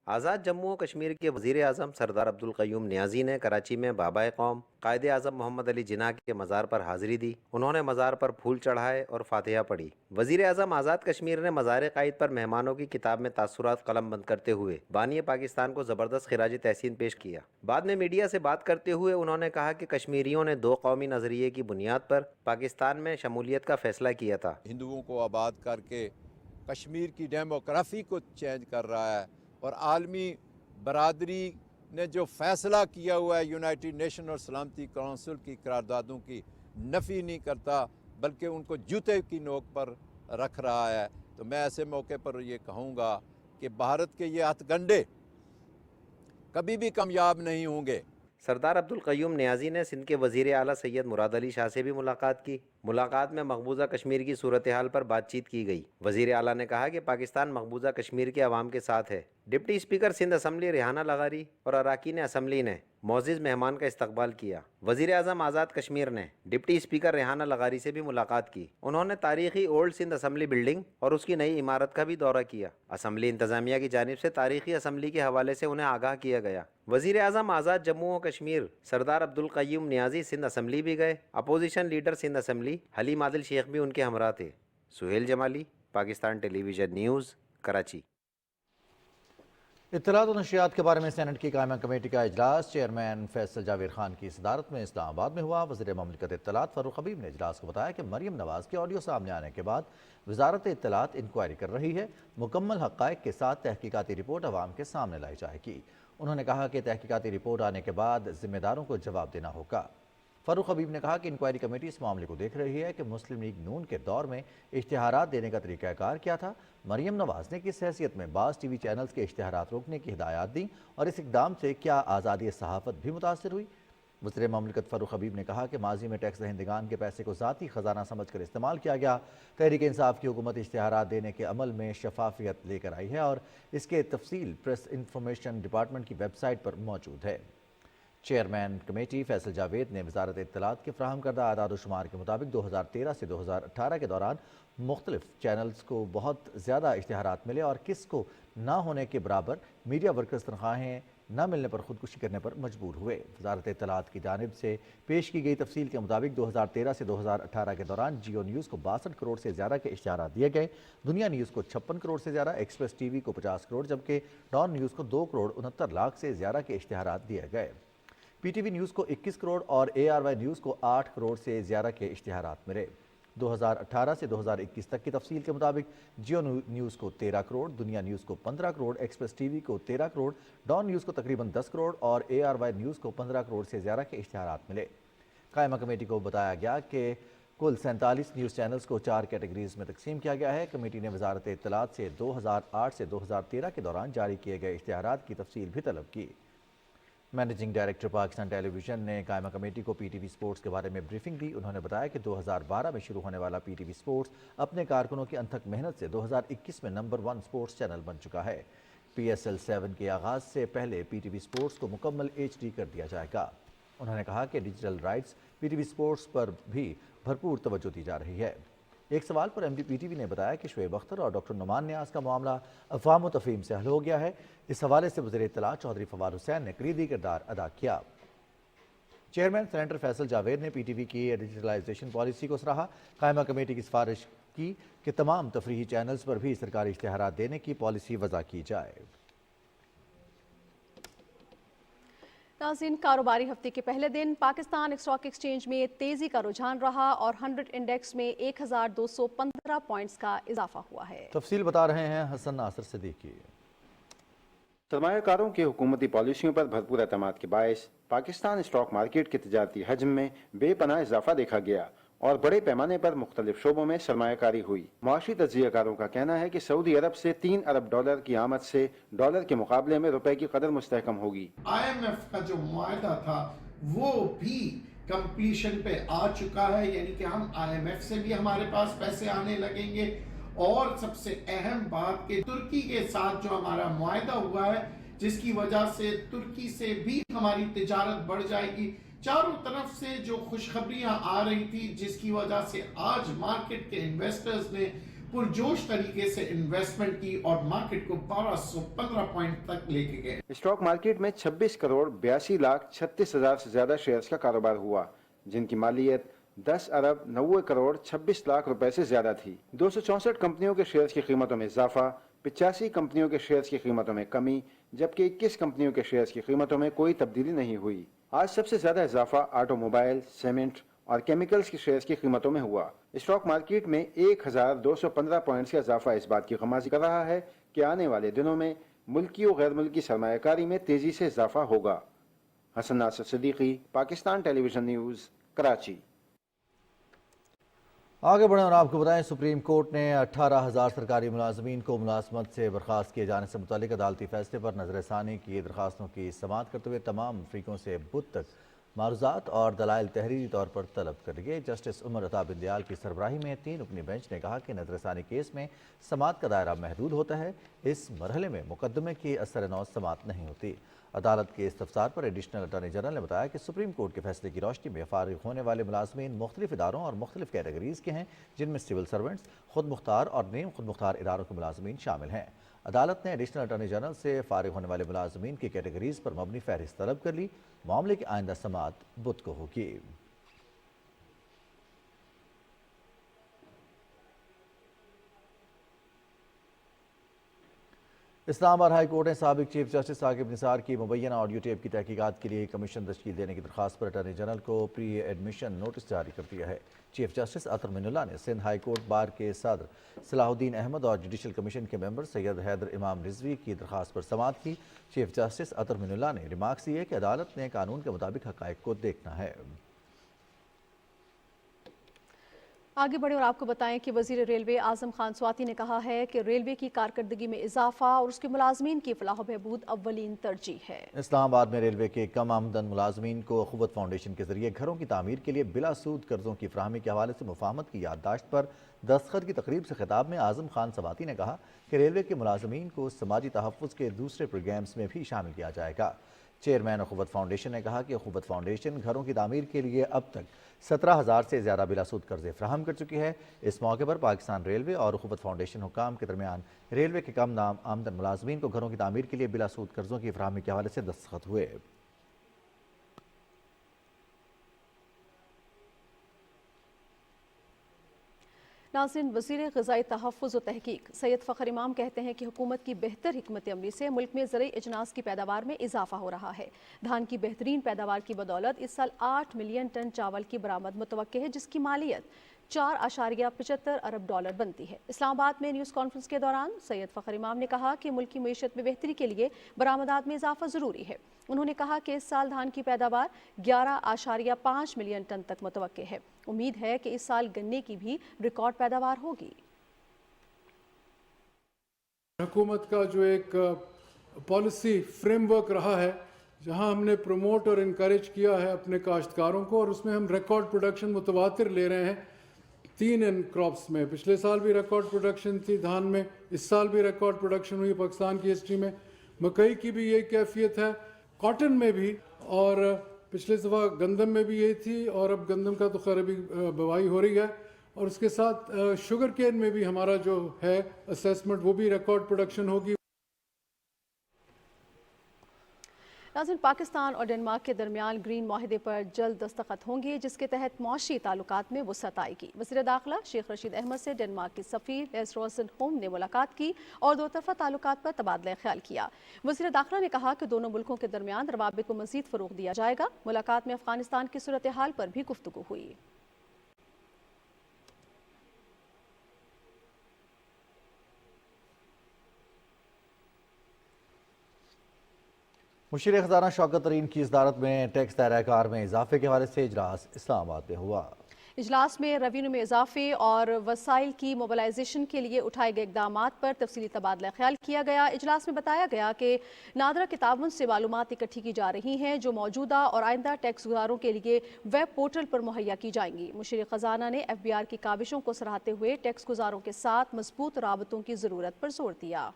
आज़ाद जम्मू और कश्मीर के वज़ीर-ए-आज़म सरदार अब्दुल क़य्यूम नियाज़ी ने कराची में बाबा कौम कायदे आज़म मोहम्मद अली जिन्ना के मज़ार पर हाज़िरी दी। उन्होंने मज़ार पर फूल चढ़ाए और फातिहा पढ़ी। वज़ीर-ए-आज़म आज़ाद कश्मीर ने मज़ार क़ायद पर मेहमानों की किताब में तासुरात कलम बंद करते हुए बानी पाकिस्तान को ज़बरदस्त खिराज तहसीन पेश किया। बाद में मीडिया से बात करते हुए उन्होंने कहा कि कश्मीरियों ने 2 कौमी नज़रिए की बुनियाद पर पाकिस्तान में शमूलियत का फ़ैसला किया था। हिंदुओं को आबाद करके कश्मीर की डेमोग्राफी को चेंज कर रहा है और आलमी बरादरी ने जो फ़ैसला किया हुआ है यूनाइटेड नेशन और सलामती कौंसिल की करारदादों की नफ़ी नहीं करता बल्कि उनको जूते की नोक पर रख रहा है। तो मैं ऐसे मौके पर ये कहूँगा कि भारत के ये हथकंडे कभी भी कामयाब नहीं होंगे। सरदार अब्दुल क़य्यूम नियाज़ी ने सिंध के वज़ीर आला सैयद मुराद अली शाह से भी मुलाकात की। मुलाकात में मकबूजा कश्मीर की सूरत हाल पर बातचीत की गई। वज़ीर आला ने कहा कि पाकिस्तान मकबूजा कश्मीर के अवाम के साथ है। Deputy speaker Sindh assembly Rehana लगारी और अरकान असम्बली ने मोअज़्ज़िज़ मेहमान का इस्तकबाल किया। वज़ीर आज़म आज़ाद कश्मीर ने डिप्टी स्पीकर रेहाना लगारी से भी मुलाकात की। उन्होंने तारीखी ओल्ड सिंध असम्बली बिल्डिंग और उसकी नई इमारत का भी दौरा किया। असम्बली इंतज़ामिया की जानिब से तारीखी असम्बली के हवाले से उन्हें आगाह किया गया। वज़ीर आज़म आज़ाद जम्मू और कश्मीर सरदार अब्दुल क़य्यूम नियाज़ी सिंध असम्बली भी गए। Opposition leader Sindh assembly Haleem Adil Sheikh भी उनके हमरा थे। Sohail Jamali, Pakistan television news, Karachi. इत्तलात और नशियात के बारे में सेनेट की कायमा कमेटी का इजलास चेयरमैन फैसल जावेद खान की सदारत में इस्लामाबाद में हुआ। वज़ीर ममलिकत इत्तलात फ़ारूक हबीब ने इजलास को बताया कि मरियम नवाज़ के ऑडियो सामने आने के बाद वजारत इत्तलात इंक्वायरी कर रही है। मुकम्मल हक़ाइक़ के साथ तहकीकाती रिपोर्ट अवाम के सामने लाई जाएगी। उन्होंने कहा कि तहकीकाती रिपोर्ट आने के बाद ज़िम्मेदारों को जवाब देना होगा। फ़ारूक हबीब ने कहा कि इंक्वायरी कमेटी इस मामले को देख रही है कि मुस्लिम लीग नून के दौर में इश्तिहारात देने का तरीक़ाकार क्या था, मरियम नवाज़ ने किस हैसियत में बाज़ टीवी चैनल्स के इश्तिहारात रोकने की हिदायत दी और इस इक़दाम से क्या आज़ादी सहाफ़त भी मुतासिर हुई। वज़ीर ममलिकत फ़ारूक हबीब ने कहा कि माजी में टैक्स दहिंदगान के पैसे को ज़ाती ख़जाना समझ कर इस्तेमाल किया गया। तहरीक इंसाफ की हुकूमत इश्तिहारात देने के अमल में शफाफियत लेकर आई है और इसके तफसील प्रेस इंफॉर्मेशन डिपार्टमेंट की वेबसाइट पर मौजूद है। चेयरमैन कमेटी फैसल जावेद ने वजारत इत्तलात के फ्राहम करदा आदाद शुमार के मुताबिक 2013 से 2018 के दौरान मुख्तलिफ चैनल्स को बहुत ज़्यादा इश्तिहारात मिले और किस को ना होने के बराबर मीडिया वर्कर्स तनख्वाहें न मिलने पर खुदकुशी करने पर मजबूर हुए। वजारत इत्तलात की जानिब से पेश की गई तफसील के मुताबिक 2013 से 2018 के दौरान जियो न्यूज़ को 62 करोड़ से ज़्यादा के इश्तिहारात दिए गए। दुनिया न्यूज़ को 56 करोड़ से ज़्यादा, एक्सप्रेस टीवी को 50 करोड़ जबकि डॉन न्यूज़ को 2 करोड़ 69 लाख से ज़्यादा के इश्तिहारात दिए गए। पीटीवी न्यूज़ को 21 करोड़ और ARY न्यूज़ को 8 करोड़ से ज़्यादा के इश्तिहारात मिले। 2018 से 2021 तक की तफसील के मुताबिक जियो न्यूज़ को 13 करोड़, दुनिया न्यूज़ को 15 करोड़, एक्सप्रेस टीवी को 13 करोड़, डॉन न्यूज़ को तकरीबन 10 करोड़ और ARY न्यूज़ को 15 करोड़ से ज़्यादा के इश्तिहारात मिले। कायमा कमेटी को बताया गया कि कुल 47 न्यूज़ चैनल्स को 4 कैटेगरीज में तकसीम किया गया है। कमेटी ने वजारत इत्तलात से 2008 से 2013 के दौरान जारी किए गए इश्तिहारात की तफसील भी तलब की। मैनेजिंग डायरेक्टर पाकिस्तान टेलीविज़न ने कायमा कमेटी को PTV स्पोर्ट्स के बारे में ब्रीफिंग दी। उन्होंने बताया कि 2012 में शुरू होने वाला PTV स्पोर्ट्स अपने कारकुनों की अनथक मेहनत से 2021 में नंबर 1 स्पोर्ट्स चैनल बन चुका है। PSL 7 के आगाज़ से पहले PTV स्पोर्ट्स को मुकम्मल HD कर दिया जाएगा। उन्होंने कहा कि डिजिटल राइट्स PTV स्पोर्ट्स पर भी भरपूर तवज्जो दी जा रही है। एक सवाल पर MD PTV ने बताया कि शुएब अख्तर और डॉक्टर नुमान न्याज़ का मामला अफ़वाह व तफ़हीम से हल हो गया है। इस हवाले से वज़ीर इत्तलात चौधरी फवाद हुसैन ने कलीदी किरदार अदा किया। चेयरमैन सेनेटर फैसल जावेद ने PTV की डिजिटलाइजेशन पॉलिसी को सराहा। कायमा कमेटी की सिफारिश की कि तमाम तफरीही चैनल्स पर भी सरकारी इश्तिहारात देने की पॉलिसी वज़ा की जाए। नाज़रीन, कारोबारी हफ्ते के पहले दिन पाकिस्तान स्टॉक एक्सचेंज में तेजी का रुझान रहा और 100 इंडेक्स में 1215 पॉइंट्स का इजाफा हुआ है। तफसील बता रहे हैं हसन नासिर सिद्दीकी। सरमायाकारों की हुकूमती पॉलिसियों पर भरपूर एतमाद के बायस पाकिस्तान स्टॉक मार्केट के तजारती हजम में बेपनाह इजाफा देखा गया और बड़े पैमाने पर मुख्तलिफ शोबों में सरमायाकारी हुई। मुआशी तज्जियाकारों का कहना है कि सऊदी अरब से 3 अरब डॉलर की आमद से डॉलर के मुकाबले में रुपए की कदर मुस्तहकम होगी। IMF का जो मुआहदा था वो भी कंप्लीशन पे आ चुका है, यानी कि हम IMF से भी हमारे पास पैसे आने लगेंगे और सबसे अहम बात कि तुर्की के साथ जो हमारा मुआहदा हुआ है जिसकी वजह से तुर्की से भी हमारी तिजारत बढ़ जाएगी। चारों तरफ से जो खुशखबरियां आ रही थी जिसकी वजह से आज मार्केट के इन्वेस्टर्स ने पुरजोश तरीके से इन्वेस्टमेंट की और मार्केट को 1215 पॉइंट तक लेके गए। स्टॉक मार्केट में 26 करोड़ 82 लाख 36 हजार से ज्यादा शेयर्स का कारोबार हुआ, जिनकी मालियत 10 अरब 90 करोड़ 26 लाख रुपए से ज्यादा थी। 264 कंपनियों के शेयर्स की कीमतों में इजाफा, 85 कंपनियों के शेयर्स की कीमतों में कमी, जबकि 21 कंपनियों के शेयर्स की कीमतों में कोई तब्दीली नहीं हुई। आज सबसे ज्यादा इजाफा ऑटोमोबाइल, सीमेंट और केमिकल्स के शेयर्स की कीमतों में हुआ। स्टॉक मार्केट में 1215 पॉइंट्स का इजाफा इस बात की खमाजी कर रहा है कि आने वाले दिनों में मुल्की और गैर मुल्की सरमायाकारी में तेजी से इजाफा होगा। Hasan Nasir Siddiqui, Pakistan television news, Karachi. आगे बढ़ें और आपको बताएं, सुप्रीम कोर्ट ने 18,000 सरकारी मुलाजमीन को मुलाजमत से बर्खास्त किए जाने से मुतालिक अदालती फैसले पर नजरसानी की दरखास्तों की समाअत करते हुए तमाम फरीकों से बुध तक मारूजात और दलाइल तहरीरी तौर पर तलब कर लिए। जस्टिस उमर अता बिंदयाल की सरबराही में 3 रुकनी बेंच ने कहा कि नजरसानी केस में समाअत का दायरा महदूद होता है। इस मरहले में मुकदमे की असर नौ समाअत नहीं होती। अदालत के इस्तफसार पर एडिशनल अटॉर्नी जनरल ने बताया कि सुप्रीम कोर्ट के फैसले की रोशनी में फारिग होने वाले मुलाजमीन मुख्तलिफ इदारों और मुख्तलिफ कैटेगरीज के हैं, जिनमें सिविल सर्वेंट्स, खुद मुख्तार और नीम खुद मुख्तार इदारों के मुलाजमीन शामिल हैं। अदालत ने एडिशनल अटॉर्नी जनरल से फारिग होने वाले मुलाजमीन की कैटेगरीज पर मबनी फहरिस्त तलब कर ली। मामले की आइंदा समाअत बुध को होगी। इस्लामाबाद हाई कोर्ट ने साबिक चीफ जस्टिस साकिब निसार की मुबैना ऑडियो टेप की तहकीकात के लिए कमीशन तश्कील देने की दरखास्त पर अटॉर्नी जनरल को प्री एडमिशन नोटिस जारी कर दिया है। चीफ जस्टिस अतर मिनुल्लाह ने सिंध हाई कोर्ट बार के सदर सलाहुद्दीन अहमद और जुडिशल कमीशन के मेंबर सैयद हैदर इमाम रिजवी की दरखास्त पर समाअत की। चीफ जस्टिस अतर मिनुल्लाह ने रिमार्क्स दिए कि अदालत ने कानून के मुताबिक हक़ाइक़ को देखना है। आगे बढ़े और आपको बताएं कि वजीर रेलवे आजम खान स्वाति ने कहा है कि रेलवे की कारकर्दगी में इजाफा और उसके मुलाजमीन की फलाह बहबूद अव्वलीन तरजीह है। इस्लामाबाद में रेलवे के कम आमदन मुलाजमीन को अखुवत फाउंडेशन के जरिए घरों की तामीर के लिए बिला सूद कर्जों की फराहमी के हवाले से मुफाहमत की याददाश्त पर दस्तखत की तकरीब से खिताब में आजम खान स्वाति ने कहा कि रेलवे के मुलाजमीन को समाजी तहफ़्फ़ुज़ के दूसरे प्रोग्राम्स में भी शामिल किया जाएगा। चेयरमैन अखुवत फाउंडेशन ने कहा कि अखुवत फाउंडेशन घरों की तामीर के लिए अब तक 17,000 से ज़्यादा बिलासूद कर्जे फ्राहम कर चुकी है। इस मौके पर पाकिस्तान रेलवे और अखुवत फाउंडेशन हुकाम के दरमियान रेलवे के कम आमदन मुलाजमीन को घरों की तामीर के लिए बिलासूद कर्जों की फ्राहमी के हवाले से दस्तखत हुए। नाज़रीन, वज़ीर ग़िज़ाई तहफ़्फ़ुज़ व तहक़ीक़ सैयद फ़ख़र इमाम कहते हैं कि हुकूमत की बेहतर हिकमत अमली से मुल्क में ज़रई अजनास की पैदावार में इजाफा हो रहा है। धान की बेहतरीन पैदावार की बदौलत इस साल 8 मिलियन टन चावल की बरामद मुतवक्के है, जिसकी मालियत 4.75 अरब डॉलर बनती है। इस्लामाबाद में न्यूज़ कॉन्फ्रेंस के दौरान सैयद फ़ख़र इमाम ने कहा कि मुल्क की मईशत में बेहतरी के लिए बरामदात में इजाफा ज़रूरी है। उन्होंने कहा कि इस साल धान की पैदावार 11.5 मिलियन टन तक मुतवक्के है। उम्मीद है कि इस साल गन्ने की भी रिकॉर्ड पैदावार होगी। हुकूमत का जो एक पॉलिसी फ्रेमवर्क रहा है, जहां हमने प्रमोट और इनकरेज किया है अपने काश्तकारों को, और उसमें हम रिकॉर्ड प्रोडक्शन मुतवातिर ले रहे हैं 3 क्रॉप्स में। पिछले साल भी रिकॉर्ड प्रोडक्शन थी धान में, इस साल भी रिकॉर्ड प्रोडक्शन हुई पाकिस्तान की हिस्ट्री में। मकई की भी यही कैफियत है, कॉटन में भी, और पिछले दफ़ा गंदम में भी यही थी, और अब गंदम का तो खैर अभी बुवाई हो रही है। और उसके साथ शुगर केन में भी हमारा जो है असेसमेंट, वो भी रिकॉर्ड प्रोडक्शन होगी। नाज़रीन, पाकिस्तान और डेनमार्क के दरमियान ग्रीन माहिदे पर जल्द दस्तखत होंगे, जिसके तहत मुआशी ताल्लुकात में वसअत आएगी। वज़ीर दाखिला शेख रशीद अहमद से डेनमार्क के सफ़ीर लेस रोसन होम ने मुलाकात की और दो तरफ़ा ताल्लुकात पर तबादला ख्याल किया। वज़ीर दाखिला ने कहा कि दोनों मुल्कों के दरमियान रवाबित को मज़ीद फ़रोग़ दिया जाएगा। मुलाकात में अफ़गानिस्तान की सूरत हाल पर भी गुफ्तगू हुई। मुशीर खजाना शौकत तरीन की सदारत में टैक्स दायरा-ए-कार में इजाफे के हवाले से इजलास इस्लामाबाद में हुआ। इजलास में रेवेन्यू में इजाफे और वसाइल की मोबिलाइजेशन के लिए उठाए गए इकदामात पर तफसीली तबादला ख्याल किया गया। इजलास में बताया गया कि नादरा के ताउन से मालूमात इकट्ठी की जा रही हैं जो मौजूदा और आइंदा टैक्स गुजारों के लिए वेब पोर्टल पर मुहैया की जाएंगी। मुशीर खजाना ने FBR की काविशों को सराहते हुए टैक्स गुजारों के साथ मजबूत राबतों की ज़रूरत पर जोर दिया।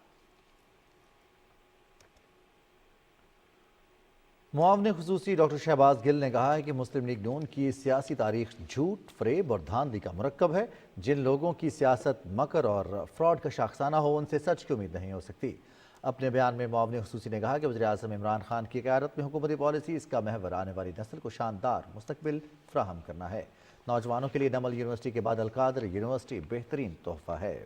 मुआवने खुसूसी डॉक्टर शहबाज गिल ने कहा है कि मुस्लिम लीग नून की सियासी तारीख झूठ, फरेब और धांधली का मुरक्कब है। जिन लोगों की सियासत मकर और फ्रॉड का शाखसाना हो, उनसे सच की उम्मीद नहीं हो सकती। अपने बयान में मुआवने खुसूसी ने कहा कि वज़ीर आज़म इमरान खान की क़यादत में हुकूमती पॉलिसी इसका महवर आने वाली नस्ल को शानदार मुस्तकबिल फ्राहम करना है। नौजवानों के लिए नमल यूनिवर्सिटी के बाद अलकादर यूनिवर्सिटी बेहतरीन तोहफा है।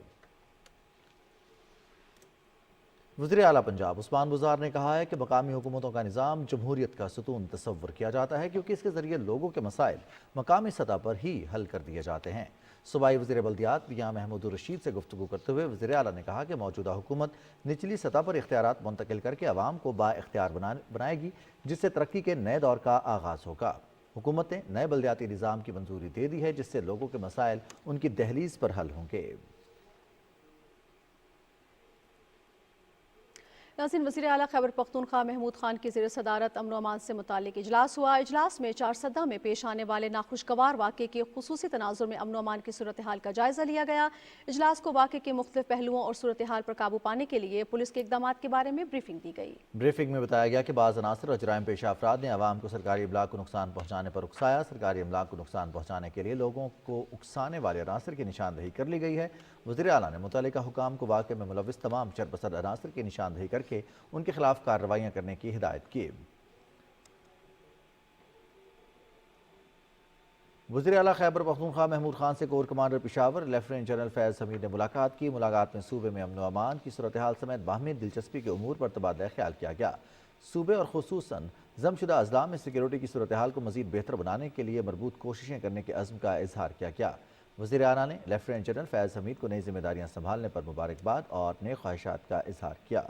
वज़ीर आला पंजाब उस्मान बुज़ार ने कहा है कि मकामी हुकूमतों का निज़ाम जमहूरियत का सतून तस्वर किया जाता है, क्योंकि इसके ज़रिए लोगों के मसाइल मकामी सतह पर ही हल कर दिए जाते हैं। सूबाई वज़ीर बल्दियात मियां महमूद रशीद से गुफ्तगू करते हुए वज़ीर आला ने कहा कि मौजूदा हुकूमत निचली सतह पर इख्तियारात मुंतकिल करके अवाम को बाइख्तियार बनाएगी, जिससे तरक्की के नए दौर का आगाज़ होगा। हुकूमत ने नए बल्दियाती निज़ाम की मंजूरी दे दी है, जिससे लोगों के मसाइल उनकी दहलीज पर हल होंगे। नाज़रीन, वज़ीर आला खैबर पख्तूनख्वा महमूद खान की ज़ेर सदारत अमन अमान से मुतालिक इजलास हुआ। इजलास में चारसदा में पेश आने वाले नाखुशगवार वाक़े के खुसूसी तनाजुर में अमन अमान की सूरत हाल का जायज़ा लिया गया। इजलास को वाक़े के मुख्तलिफ पहलुओं और सूरत हाल पर काबू पाने के लिए पुलिस के इक़दामात के बारे में ब्रीफिंग दी गई। ब्रीफिंग में बताया गया कि बाज़ अनासर और जराइम पेशा अफराद ने अवाम को सरकारी इब्लाग को नुकसान पहुँचाने पर उकसाया। सरकारी इब्लाग को नुकसान पहुँचाने के लिए लोगों को उकसाने वाले अनासर की निशानदही कर ली गई है। वज़ीर आला ने मुतल्लिका हुकाम को वाक़े में मुलव्विस तमाम चरपसद अनासर की निशानदही करके उनके खिलाफ कार्रवाइयाँ करने की हिदायत की। वज़ीर आला खैबर पख्तूनख्वा महमूद खान से corps commander Peshawar lieutenant general Faiz Hameed ने मुलाकात की। मुलाकात में सूबे में अमन व अमान की सूरत हाल समेत बाहमी दिलचस्पी के उमूर पर तबादला ख्याल किया गया। सूबे और खुसूसन जमशुदा अजला में सिक्योरिटी की सूरत हाल को मज़ीद बेहतर बनाने के लिए मरबूत कोशिशें करने के अज़्म का इजहार किया गया। वज़ीर आला ने लेफ्टिनेंट जनरल फैज़ हमीद को नई जिम्मेदारियाँ संभालने पर मुबारकबाद और नए ख्वाहिशात का इजहार किया।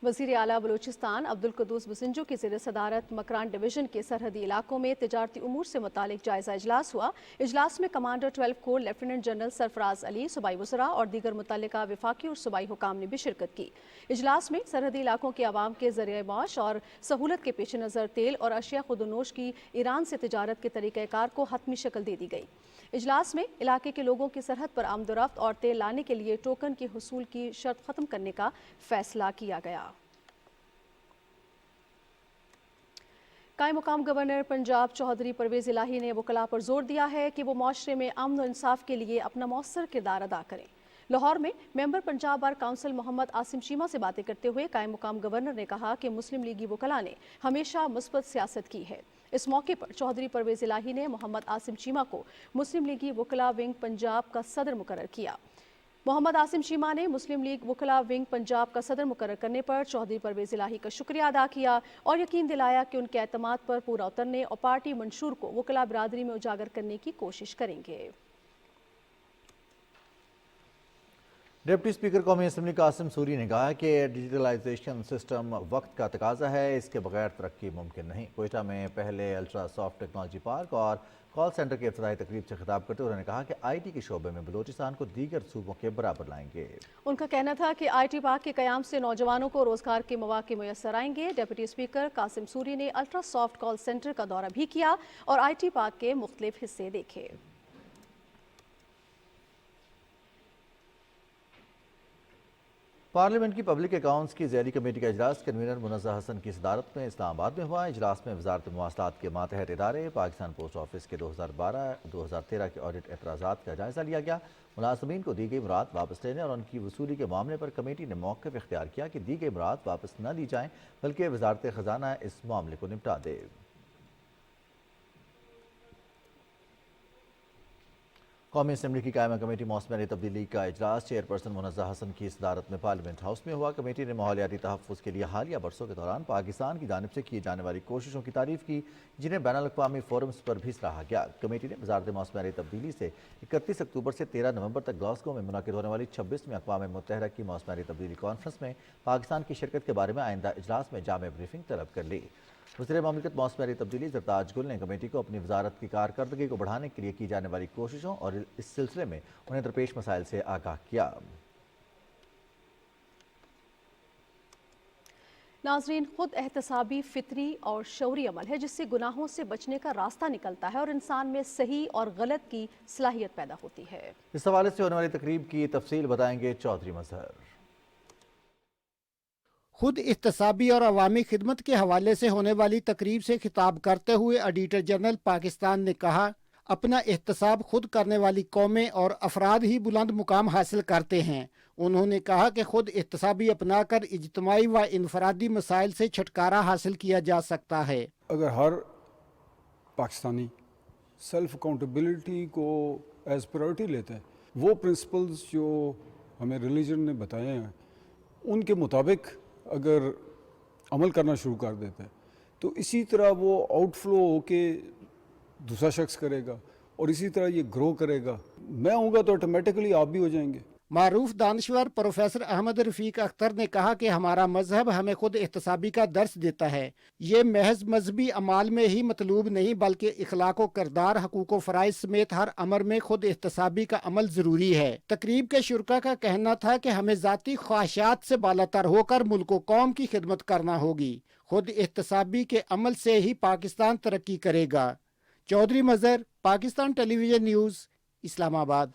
वज़ीर आला बलूचिस्तान अब्दुल कुद्दूस बुसिंजो की ज़ेर सदारत मकरान डिवीज़न के सरहदी इलाकों में तिजारती उमूर से मुतालिक जायज़ा इजलास हुआ। इजलास में commander 12 core lieutenant general Sarfaraz Ali, सूबाई वज़रा और दीगर मुतल्लिका वफाकी और सूबाई हुकाम ने भी शिरकत की। इजलास में सरहदी इलाकों के आवाम के ज़रिए माश और सहूलत के पेश नज़र तेल और अशिया खुदनोश की ईरान से तिजारत के तरीक़ाकार को हतमी शक्ल दे दी गई। इजलास में इलाके के लोगों की सरहद पर आमदोरफ्त और तेल लाने के लिए टोकन के हुसूल की शर्त ख़त्म करने का फैसला किया गया। कायम मुकाम गवर्नर पंजाब चौधरी परवेज़ इलाही ने वकला पर जोर दिया है कि वो माशरे में अमन और इंसाफ के लिए अपना मौसर किरदार अदा करें। लाहौर में member Punjab bar council Mohammad Asim Cheema से बातें करते हुए कायम मुकाम गवर्नर ने कहा कि मुस्लिम लीगी वकला ने हमेशा मुस्बत सियासत की है। इस मौके पर चौधरी परवेज़ इलाही ने मोहम्मद आसिम चीमा को मुस्लिम लीगी वकला विंग पंजाब का सदर मुकर्रर किया। मोहम्मद आसिम चीमा ने मुस्लिम लीग वकला विंग पंजाब का सदर मुकर्रर करने पर चौधरी परवेज़ इलाही का शुक्रिया अदा किया और यकीन दिलाया कि उनके एतमाद पर पूरा उतरने और पार्टी मंशूर को वकला बिरादरी में उजागर करने की कोशिश करेंगे। डिप्टी स्पीकर कौमी असम्बली कासिम सूरी ने कहा कि डिजिटलाइजेशन सिस्टम वक्त का तकाजा है, इसके बगैर तरक्की मुमकिन नहीं। कोयटा में पहले अल्ट्रा सॉफ्ट टेक्नोलॉजी पार्क और कॉल सेंटर की इफ्तिताही तकरीब से खिताब करते हुए उन्होंने कहा कि IT के शोबे में बलूचिस्तान को दीगर सूबों के बराबर लाएंगे। उनका कहना था कि IT पार्क के क़याम से नौजवानों को रोजगार के मौके मुयस्सर आएंगे। डिप्टी स्पीकर कासिम सूरी ने अल्ट्रा सॉफ्ट कॉल सेंटर का दौरा भी किया और IT पार्क के मुख्तलिफ हिस्से देखे। پارلیمنٹ کی پبلک اکاؤنٹس کی ذیلی کمیٹی کا اجلاس کنوینر منزہ حسن کی صدارت میں اسلام آباد میں ہوا۔ اجلاس میں وزارت مواصلات کے ماتحت ادارے، پاکستان پوسٹ آفس کے 2012-2013 کے آڈٹ اعتراضات کا جائزہ لیا گیا۔ ملازمین کو دی گئی مراد واپس لینے اور ان کی وصولی کے معاملے پر کمیٹی نے موقف اختیار کیا کہ دی گئی مراد واپس نہ لی جائیں بلکہ وزارت خزانہ اس معاملے کو نپٹا دے۔ قومی اسمبلی کی قائمہ کمیٹی موسمیاتی تبدیلی کا اجلاس چیئرپرسن منزہ حسن کی صدارت میں پارلیمنٹ ہاؤس میں ہوا۔ کمیٹی نے ماحولیاتی تحفظ کے لیے حالیہ برسوں کے دوران پاکستان کی جانب سے کی جانے والی کوششوں کی تعریف کی، جنہیں بین الاقوامی فورمز پر بھی سراہا گیا۔ کمیٹی نے وزارت موسمیاتی تبدیلی سے 31 اکتوبر سے 13 نومبر تک گلاسگو میں منعقد ہونے والی 26ویں اقوام متحدہ کی موسمیاتی تبدیلی کانفرنس میں پاکستان کی شرکت کے بارے میں آئندہ اجلاس میں جامع بریفنگ طلب کر لی۔ وزیر مملکت موسمیاتی تبدیلی زرتاج گل نے کمیٹی کو اپنی وزارت کی کارکردگی کو بڑھانے کے لیے کی جانے والی کوششوں اور اس سلسلے میں انہیں درپیش مسائل سے آگاہ کیا۔ ناظرین، خود احتسابی فطری اور شعوری عمل ہے جس سے گناہوں سے بچنے کا راستہ نکلتا ہے اور انسان میں صحیح اور غلط کی صلاحیت پیدا ہوتی ہے۔ اس حوالے سے ہونے والی تقریب کی تفصیل بتائیں گے چودھری مظہر۔ خود احتسابی اور عوامی خدمت کے حوالے سے ہونے والی تقریب سے خطاب کرتے ہوئے ایڈیٹر جنرل پاکستان نے کہا، اپنا احتساب خود کرنے والی قومیں اور افراد ہی بلند مقام حاصل کرتے ہیں۔ انہوں نے کہا کہ خود احتسابی اپنا کر اجتماعی و انفرادی مسائل سے چھٹکارا حاصل کیا جا سکتا ہے۔ اگر ہر پاکستانی سیلف اکاؤنٹیبلٹی کو ایز پرائرٹی لیتا ہے، وہ پرنسپلز جو ہمیں ریلیجن نے بتائے ہیں ان کے مطابق اگر عمل کرنا شروع کر دیتا ہے تو اسی طرح وہ آؤٹ فلو ہو کے دوسرا شخص کرے گا اور اسی طرح یہ گرو کرے گا۔ میں ہوں گا تو آٹومیٹکلی آپ بھی ہو جائیں گے۔ معروف دانشور پروفیسر احمد رفیق اختر نے کہا کہ ہمارا مذہب ہمیں خود احتسابی کا درس دیتا ہے۔ یہ محض مذہبی اعمال میں ہی مطلوب نہیں بلکہ اخلاق و کردار، حقوق و فرائض سمیت ہر امر میں خود احتسابی کا عمل ضروری ہے۔ تقریب کے شرکا کا کہنا تھا کہ ہمیں ذاتی خواہشات سے بالاتر ہو کر ملک و قوم کی خدمت کرنا ہوگی۔ خود احتسابی کے عمل سے ہی پاکستان ترقی کرے گا۔ چودھری مظہر، پاکستان ٹیلی ویژن نیوز، اسلام آباد۔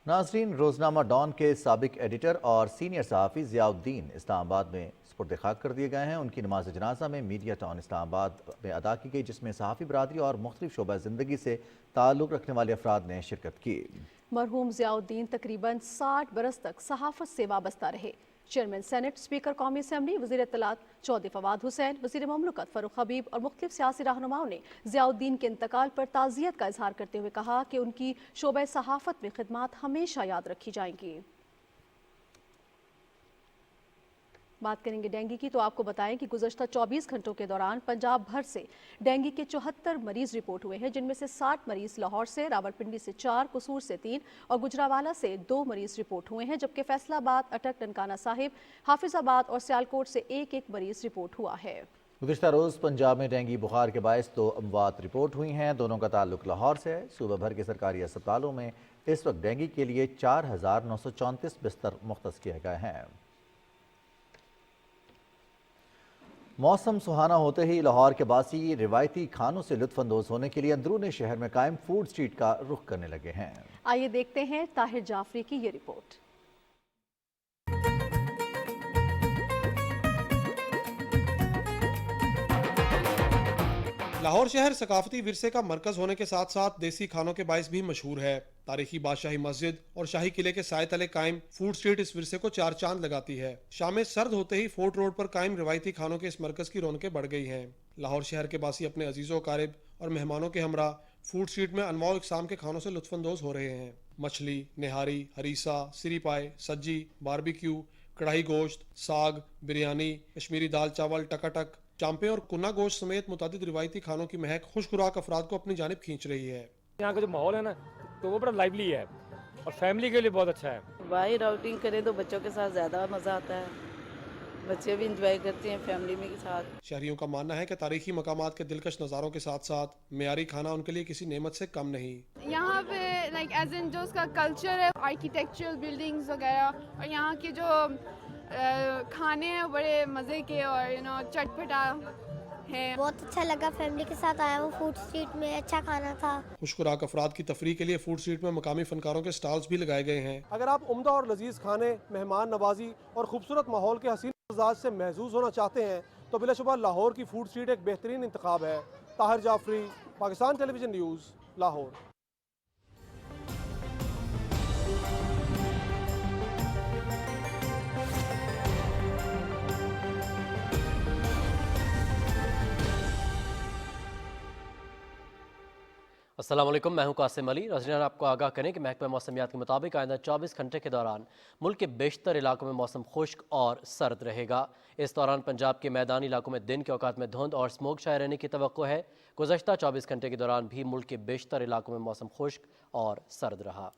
ناظرین، روزنامہ ڈان کے سابق ایڈیٹر اور سینئر صحافی ضیاء الدین اسلام آباد میں سپرد خاک کر دیے گئے ہیں۔ ان کی نماز جنازہ میں میڈیا ٹاؤن اسلام آباد میں ادا کی گئی، جس میں صحافی برادری اور مختلف شعبہ زندگی سے تعلق رکھنے والے افراد نے شرکت کی۔ مرحوم ضیاء الدین تقریباً 60 برس تک صحافت سے وابستہ رہے۔ چیئرمین سینٹ، اسپیکر قومی اسمبلی، وزیر اطلاعات چودھری فواد حسین، وزیر مملکت فاروق حبیب اور مختلف سیاسی رہنماؤں نے ضیاء الدین کے انتقال پر تعزیت کا اظہار کرتے ہوئے کہا کہ ان کی شعبہ صحافت میں خدمات ہمیشہ یاد رکھی جائیں گی۔ بات کریں گے ڈینگی کی، تو آپ کو بتائیں کہ گزشتہ 24 گھنٹوں کے دوران پنجاب بھر سے ڈینگی کے 74 مریض رپورٹ ہوئے ہیں، جن میں سے 60 مریض لاہور سے، راولپنڈی سے 4، قصور سے 3 اور گجرانوالہ سے 2 مریض رپورٹ ہوئے ہیں، جبکہ فیصل آباد، اٹک، ننکانہ صاحب، حافظ آباد اور سیالکوٹ سے ایک ایک مریض رپورٹ ہوا ہے۔ گزشتہ روز پنجاب میں ڈینگی بخار کے باعث 2 اموات رپورٹ ہوئی ہیں، دونوں کا تعلق لاہور سے ہے۔ صوبہ بھر کے سرکاری اسپتالوں میں اس وقت ڈینگی کے لیے 4934 بستر مختص کیے گئے ہیں۔ موسم سہانا ہوتے ہی لاہور کے باسی روایتی کھانوں سے لطف اندوز ہونے کے لیے اندرون شہر میں قائم فوڈ سٹریٹ کا رخ کرنے لگے ہیں۔ آئیے دیکھتے ہیں طاہر جعفری کی یہ رپورٹ۔ لاہور شہر ثقافتی ورثے کا مرکز ہونے کے ساتھ ساتھ دیسی کھانوں کے باعث بھی مشہور ہے۔ تاریخی بادشاہی مسجد اور شاہی قلعے کے سائے تلے قائم فوڈ سٹریٹ اس ورثے کو 4 چاند لگاتی ہے۔ شام سرد ہوتے ہی فورٹ روڈ پر قائم روایتی کھانوں کے اس مرکز کی رونقیں بڑھ گئی ہیں۔ لاہور شہر کے باسی اپنے عزیز و اقارب اور مہمانوں کے ہمراہ فوڈ سٹریٹ میں انواع و اقسام کے کھانوں سے لطف اندوز ہو رہے ہیں۔ مچھلی، نہاری، ہریسہ، سری پائے، سجی، باربیکیو، کڑھائی گوشت، ساگ، بریانی، کشمیری دال چاول، ٹکاٹک، چامپے اور کنا گوشت سمیت متعدد روایتی کھانوں کی مہک خوش خوراک افراد کو اپنی جانب کھینچ رہی ہے۔ یہاں کا جو ماحول ہے نا تو وہ بڑا لائیولی ہے اور فیملی کے لیے بہت اچھا ہے۔ باہر آؤٹنگ کرے تو بچوں کے ساتھ زیادہ مزہ آتا ہے، بچے بھی انجوائے کرتے ہیں فیملی میں کے ساتھ۔ شہریوں کا ماننا ہے کہ تاریخی مقامات کے دلکش نظاروں کے ساتھ ساتھ معیاری کھانا ان کے لیے کسی نعمت سے کم نہیں۔ یہاں پہ ایز ان جو اس کا کلچر ہے، آرکیٹیکچرل بلڈنگز وغیرہ اور یہاں کے جو کھانے ہیں بڑے مزے کے اور چٹپٹا हैं। बहुत अच्छा लगा, फैमिली के साथ आया हूँ। फूड स्ट्रीट में अच्छा खाना था। खुशखुराक अफराद की तफरीह के लिए फूड स्ट्रीट में मकामी फनकारों के स्टॉल्स भी लगाए गए हैं। अगर आप उम्दा और लजीज खाने, मेहमान नवाजी और खूबसूरत माहौल के हसीन मिजाज से महजूज होना चाहते हैं तो बिलाशुबा लाहौर की फूड स्ट्रीट एक बेहतरीन इंतखाब है। Tahir Jafri, Pakistan television news, Lahore. अस्सलाम वालेकुम, मैं हूं कासिम अली। नाज़रीन, आपको आगाह करें कि महकमा मौसमियात के मुताबिक आइंदा 24 घंटे के दौरान मुल्क के बेशतर इलाकों में मौसम खुश्क और सर्द रहेगा। इस दौरान पंजाब के मैदानी इलाकों में दिन के औकात में धुंध और स्मोक छाए रहने की तवक्को है। गुज़श्ता 24 घंटे के दौरान भी मुल्क के बेशतर इलाकों में मौसम खुश्क और सर्द रहा।